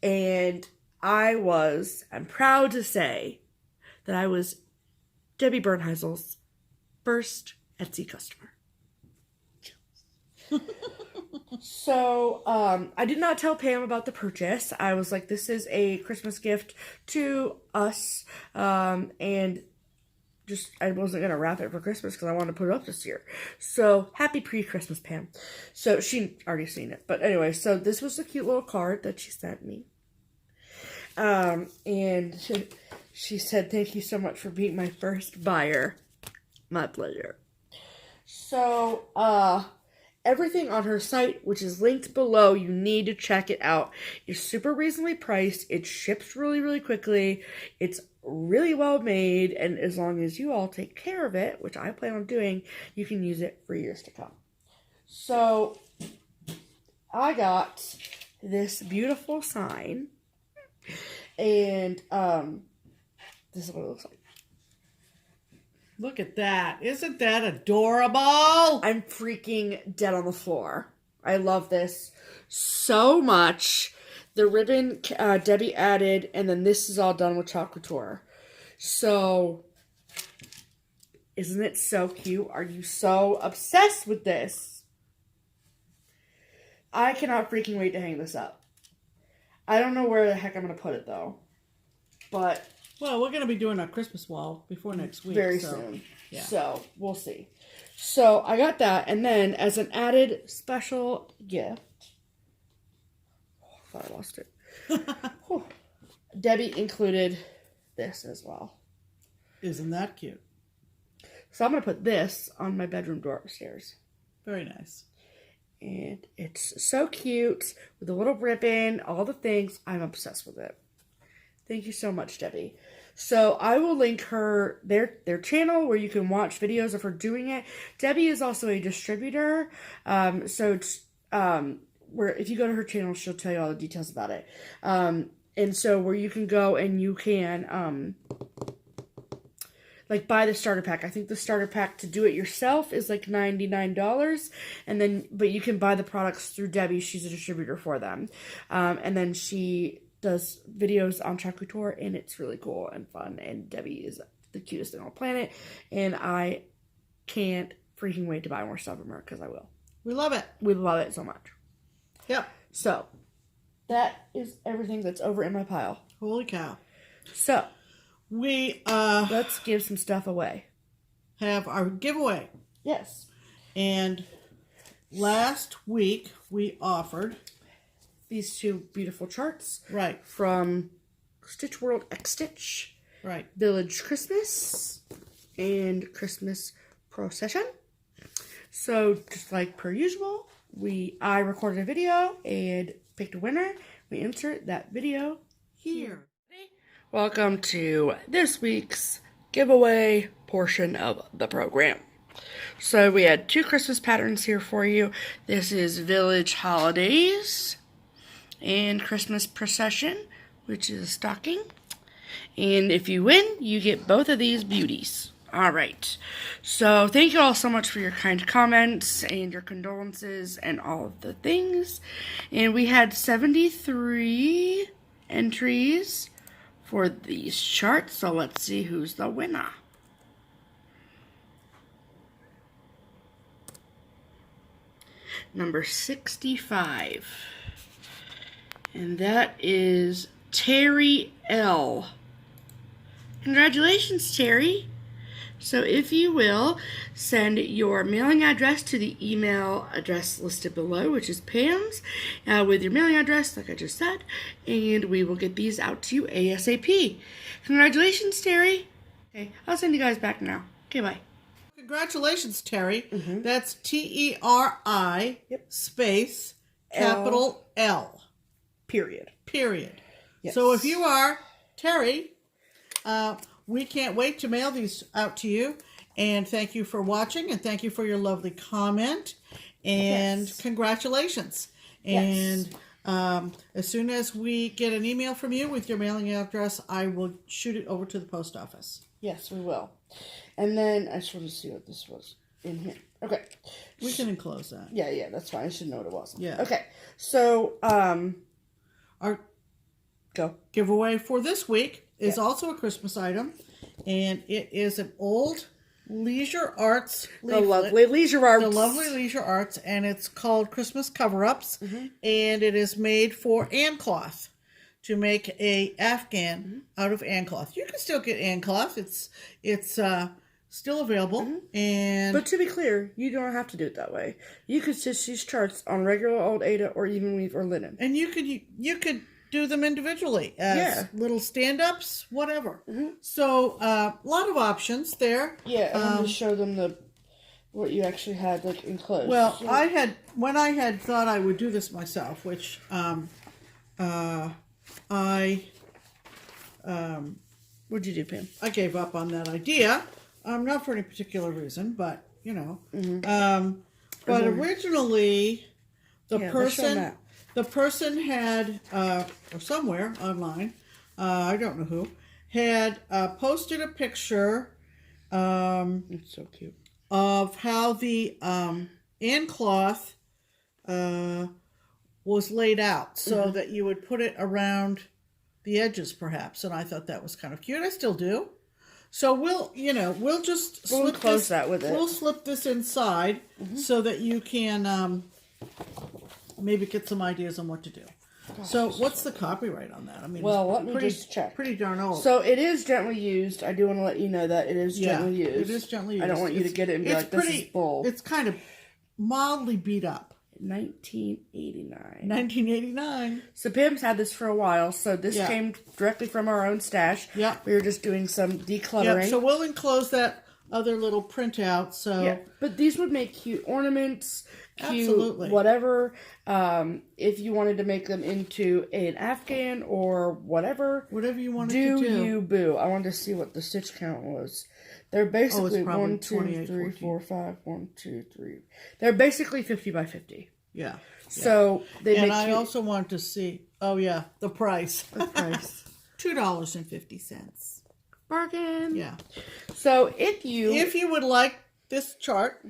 [SPEAKER 2] And I'm proud to say that I was Debbie Bernheisel's first Etsy customer. So, I did not tell Pam about the purchase. I was like, this is a Christmas gift to us, and just, I wasn't going to wrap it for Christmas because I wanted to put it up this year. So, happy pre-Christmas, Pam. So, she already seen it. But anyway, so this was the cute little card that she sent me. And she said, thank you so much for being my first buyer. My pleasure. So, everything on her site, which is linked below, you need to check it out. It's super reasonably priced. It ships really, really quickly. It's really well made. And as long as you all take care of it, which I plan on doing, you can use it for years to come. So, I got this beautiful sign. And, this is what it looks like.
[SPEAKER 1] Look at that. Isn't that adorable?
[SPEAKER 2] I'm freaking dead on the floor. I love this so much. The ribbon Debbie added, and then this is all done with Chalk Couture. So, isn't it so cute? Are you so obsessed with this? I cannot freaking wait to hang this up. I don't know where the heck I'm going to put it, though. But
[SPEAKER 1] well, we're going to be doing our Christmas wall before next week.
[SPEAKER 2] Very soon. Yeah. So, we'll see. So, I got that. And then, as an added special gift. Oh, I thought I lost it. Debbie included this as well.
[SPEAKER 1] Isn't that cute?
[SPEAKER 2] So, I'm going to put this on my bedroom door upstairs.
[SPEAKER 1] Very nice.
[SPEAKER 2] And it's so cute. With a little ribbon, all the things. I'm obsessed with it. Thank you so much, Debbie. So I will link their channel where you can watch videos of her doing it. Debbie is also a distributor. So it's where if you go to her channel, she'll tell you all the details about it. And so where you can go and you can like buy the starter pack. I think the starter pack to do it yourself is like $99. And then but you can buy the products through Debbie. She's a distributor for them. And then she does videos on Chalk Couture, and it's really cool and fun, and Debbie is the cutest thing on the planet, and I can't freaking wait to buy more stuff from her, because I will.
[SPEAKER 1] We love it.
[SPEAKER 2] We love it so much.
[SPEAKER 1] Yep.
[SPEAKER 2] So, that is everything that's over in my pile.
[SPEAKER 1] Holy cow.
[SPEAKER 2] So,
[SPEAKER 1] we
[SPEAKER 2] let's give some stuff away.
[SPEAKER 1] Have our giveaway.
[SPEAKER 2] Yes.
[SPEAKER 1] And last week we offered
[SPEAKER 2] these two beautiful charts.
[SPEAKER 1] Right.
[SPEAKER 2] From Stitch World X Stitch.
[SPEAKER 1] Right.
[SPEAKER 2] Village Christmas and Christmas Procession. So, just like per usual, I recorded a video and picked a winner. We insert that video here. Welcome to this week's giveaway portion of the program. So, we had two Christmas patterns here for you. This is Village Holidays and Christmas Procession, which is a stocking. And if you win, you get both of these beauties. All right. So thank you all so much for your kind comments and your condolences and all of the things. And we had 73 entries for these charts. So let's see who's the winner. Number 65. And that is Terry L. Congratulations, Terry. So if you will, send your mailing address to the email address listed below, which is Pam's, with your mailing address, like I just said, and we will get these out to you ASAP. Congratulations, Terry. Okay, I'll send you guys back now. Okay, bye.
[SPEAKER 1] Congratulations, Terry. That's T-E-R-I space capital L.
[SPEAKER 2] Period.
[SPEAKER 1] Yes. So if you are Terry, we can't wait to mail these out to you. And thank you for watching, and thank you for your lovely comment. And congratulations.
[SPEAKER 2] Yes.
[SPEAKER 1] And as soon as we get an email from you with your mailing address, I will shoot it over to the post office.
[SPEAKER 2] Yes, we will. And then I just want to see what this was in here. Okay.
[SPEAKER 1] We can enclose that.
[SPEAKER 2] Yeah, that's fine. I should know what it was.
[SPEAKER 1] Yeah.
[SPEAKER 2] Okay. So,
[SPEAKER 1] our
[SPEAKER 2] go.
[SPEAKER 1] giveaway for this week is also a Christmas item, and it is an old Leisure Arts leaflet.
[SPEAKER 2] The lovely Leisure Arts.
[SPEAKER 1] The lovely Leisure Arts, and it's called Christmas Cover-Ups, and it is made for Ann cloth, to make a Afghan out of Ann cloth. You can still get Ann cloth. It's still available.
[SPEAKER 2] But to be clear, you don't have to do it that way. You could stitch these charts on regular old Aida or even weave or linen.
[SPEAKER 1] And you could do them individually as little stand-ups, whatever. So a lot of options there.
[SPEAKER 2] Yeah, and then just show them what you actually had like enclosed.
[SPEAKER 1] Well, when I had thought I would do this myself, which
[SPEAKER 2] what'd you do, Pam?
[SPEAKER 1] I gave up on that idea. Not for any particular reason, but you know. But originally, the person had, or somewhere online, I don't know who, had posted a picture.
[SPEAKER 2] It's so cute.
[SPEAKER 1] Of how the Ann cloth was laid out, so that you would put it around the edges, perhaps. And I thought that was kind of cute. I still do. So we'll just slip
[SPEAKER 2] close that with it.
[SPEAKER 1] We'll slip this inside so that you can maybe get some ideas on what to do. Gosh. So what's the copyright on that? I mean,
[SPEAKER 2] well, let me just check.
[SPEAKER 1] Pretty darn old.
[SPEAKER 2] So it is gently used. I do want to let you know that it is gently used.
[SPEAKER 1] It is gently used.
[SPEAKER 2] I don't want you to get it and be like, this is bull.
[SPEAKER 1] It's kind of mildly beat up.
[SPEAKER 2] 1989.
[SPEAKER 1] 1989.
[SPEAKER 2] So Pam's had this for a while. So this came directly from our own stash.
[SPEAKER 1] Yeah.
[SPEAKER 2] We were just doing some decluttering.
[SPEAKER 1] Yeah. So we'll enclose that other little printout. So
[SPEAKER 2] but these would make cute ornaments. Cute,
[SPEAKER 1] absolutely.
[SPEAKER 2] Whatever. If you wanted to make them into an Afghan or whatever.
[SPEAKER 1] Whatever you wanted to do.
[SPEAKER 2] Do you boo. I wanted to see what the stitch count was. They're basically 1, 2, 3, 4, 5, 1, 2, 3. They're basically 50 by 50.
[SPEAKER 1] Yeah.
[SPEAKER 2] So they make.
[SPEAKER 1] And I also want to see. Oh yeah, the price.
[SPEAKER 2] The price.
[SPEAKER 1] $2.50.
[SPEAKER 2] Bargain.
[SPEAKER 1] Yeah.
[SPEAKER 2] So if you
[SPEAKER 1] would like this chart,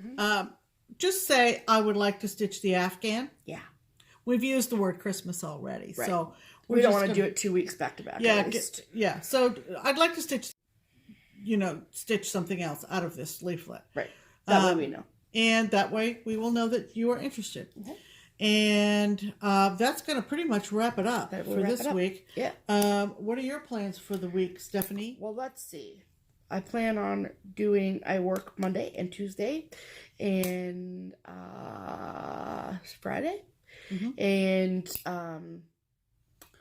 [SPEAKER 1] just say I would like to stitch the Afghan.
[SPEAKER 2] Yeah.
[SPEAKER 1] We've used the word Christmas already, so
[SPEAKER 2] we don't want to do it 2 weeks back to back.
[SPEAKER 1] Yeah. So I'd like to stitch something else out of this leaflet.
[SPEAKER 2] Right. That way we know.
[SPEAKER 1] And that way we will know that you are interested. And that's going to pretty much wrap it up for this week.
[SPEAKER 2] Yeah.
[SPEAKER 1] What are your plans for the week, Stephanie?
[SPEAKER 2] Well, let's see. I plan on I work Monday and Tuesday and Friday.
[SPEAKER 1] Mm-hmm.
[SPEAKER 2] And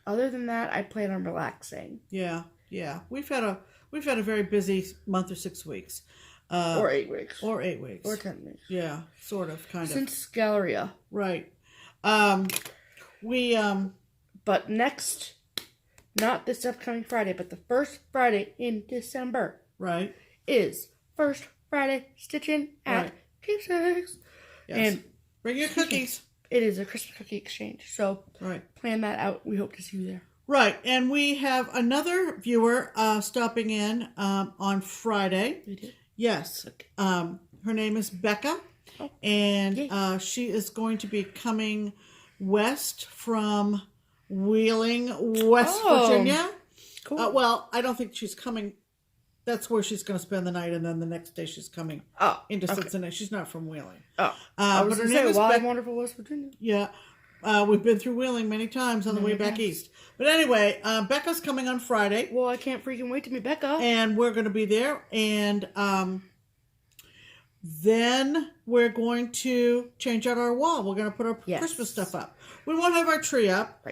[SPEAKER 2] other than that, I plan on relaxing.
[SPEAKER 1] Yeah. We've had a very busy month or 6 weeks.
[SPEAKER 2] Or 8 weeks.
[SPEAKER 1] Or 8 weeks.
[SPEAKER 2] Or 10 weeks.
[SPEAKER 1] Yeah, sort of, kind of.
[SPEAKER 2] Since Galleria.
[SPEAKER 1] Right.
[SPEAKER 2] But next, not this upcoming Friday, but the first Friday in December.
[SPEAKER 1] Right.
[SPEAKER 2] Is First Friday Stitchin' at Keepsakes.
[SPEAKER 1] Yes.
[SPEAKER 2] And
[SPEAKER 1] bring your cookies.
[SPEAKER 2] It is a Christmas cookie exchange. So plan that out. We hope to see you there.
[SPEAKER 1] Right. And we have another viewer stopping in on Friday.
[SPEAKER 2] We do?
[SPEAKER 1] Yes. Her name is Becca.
[SPEAKER 2] Oh.
[SPEAKER 1] And she is going to be coming west from Wheeling, West Virginia.
[SPEAKER 2] Cool.
[SPEAKER 1] Well, I don't think she's coming. That's where she's going to spend the night, and then the next day she's coming into Cincinnati. She's not from Wheeling.
[SPEAKER 2] Oh, I was going to say,
[SPEAKER 1] Becca.
[SPEAKER 2] Wonderful West Virginia.
[SPEAKER 1] Yeah, we've been through Wheeling many times on the way back east. But anyway, Becca's coming on Friday.
[SPEAKER 2] Well, I can't freaking wait to meet Becca.
[SPEAKER 1] And we're going to be there, and then we're going to change out our wall. We're going to put our Christmas stuff up. We won't have our tree up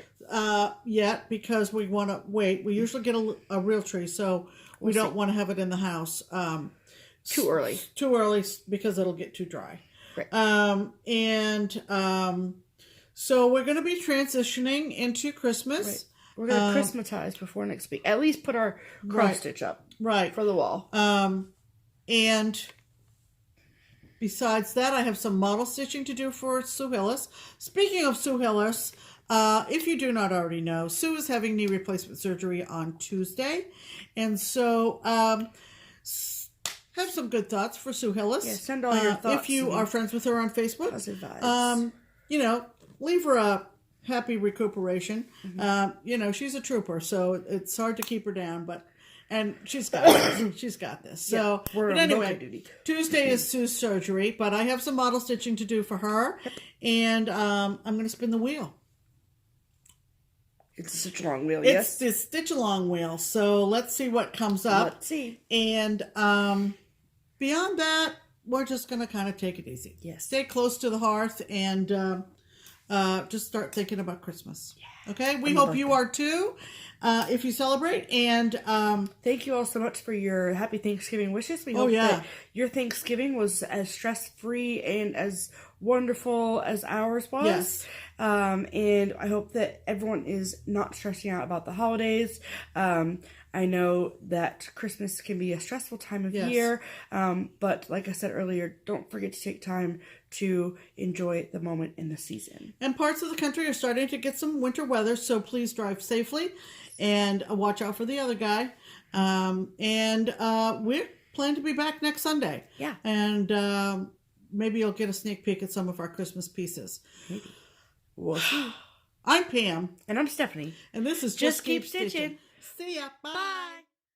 [SPEAKER 1] yet because we want to wait. We usually get a real tree, so we don't want to have it in the house
[SPEAKER 2] too early.
[SPEAKER 1] Too early because it'll get too dry.
[SPEAKER 2] Right.
[SPEAKER 1] So we're going to be transitioning into Christmas.
[SPEAKER 2] Right. We're going to Christmatize before next week. At least put our cross stitch up.
[SPEAKER 1] Right.
[SPEAKER 2] For the wall.
[SPEAKER 1] And besides that, I have some model stitching to do for Sue Hillis. Speaking of Sue Hillis, if you do not already know, Sue is having knee replacement surgery on Tuesday. And so have some good thoughts for Sue Hillis.
[SPEAKER 2] Yeah, send all your thoughts.
[SPEAKER 1] If you are friends with her on Facebook.
[SPEAKER 2] Positive vibes.
[SPEAKER 1] Leave her a happy recuperation. Mm-hmm. She's a trooper, so it's hard to keep her down, and she's got this. She's got this. So,
[SPEAKER 2] we're
[SPEAKER 1] but
[SPEAKER 2] on
[SPEAKER 1] anyway,
[SPEAKER 2] duty.
[SPEAKER 1] Tuesday is Sue's surgery, but I have some model stitching to do for her, and I'm going to spin the wheel.
[SPEAKER 2] It's a stitch along wheel,
[SPEAKER 1] It's the stitch along wheel. So let's see what comes up.
[SPEAKER 2] Let's see.
[SPEAKER 1] And beyond that, we're just going to kind of take it easy.
[SPEAKER 2] Yes.
[SPEAKER 1] Stay close to the hearth and just start thinking about Christmas. Yeah. Okay? We hope you are too, if you celebrate. And
[SPEAKER 2] thank you all so much for your happy Thanksgiving wishes. We hope that your Thanksgiving was as stress-free and as wonderful as ours was.
[SPEAKER 1] Yes.
[SPEAKER 2] And I hope that everyone is not stressing out about the holidays. I know that Christmas can be a stressful time of year, but like I said earlier, don't forget to take time to enjoy the moment in the season.
[SPEAKER 1] And parts of the country are starting to get some winter weather, so please drive safely and watch out for the other guy. And we're planning to be back next Sunday.
[SPEAKER 2] Yeah.
[SPEAKER 1] And maybe you'll get a sneak peek at some of our Christmas pieces.
[SPEAKER 2] Maybe. We'll see.
[SPEAKER 1] I'm Pam.
[SPEAKER 2] And I'm Stephanie.
[SPEAKER 1] And this is
[SPEAKER 2] Just Keep Stitching.
[SPEAKER 1] See ya. Bye.
[SPEAKER 2] Bye.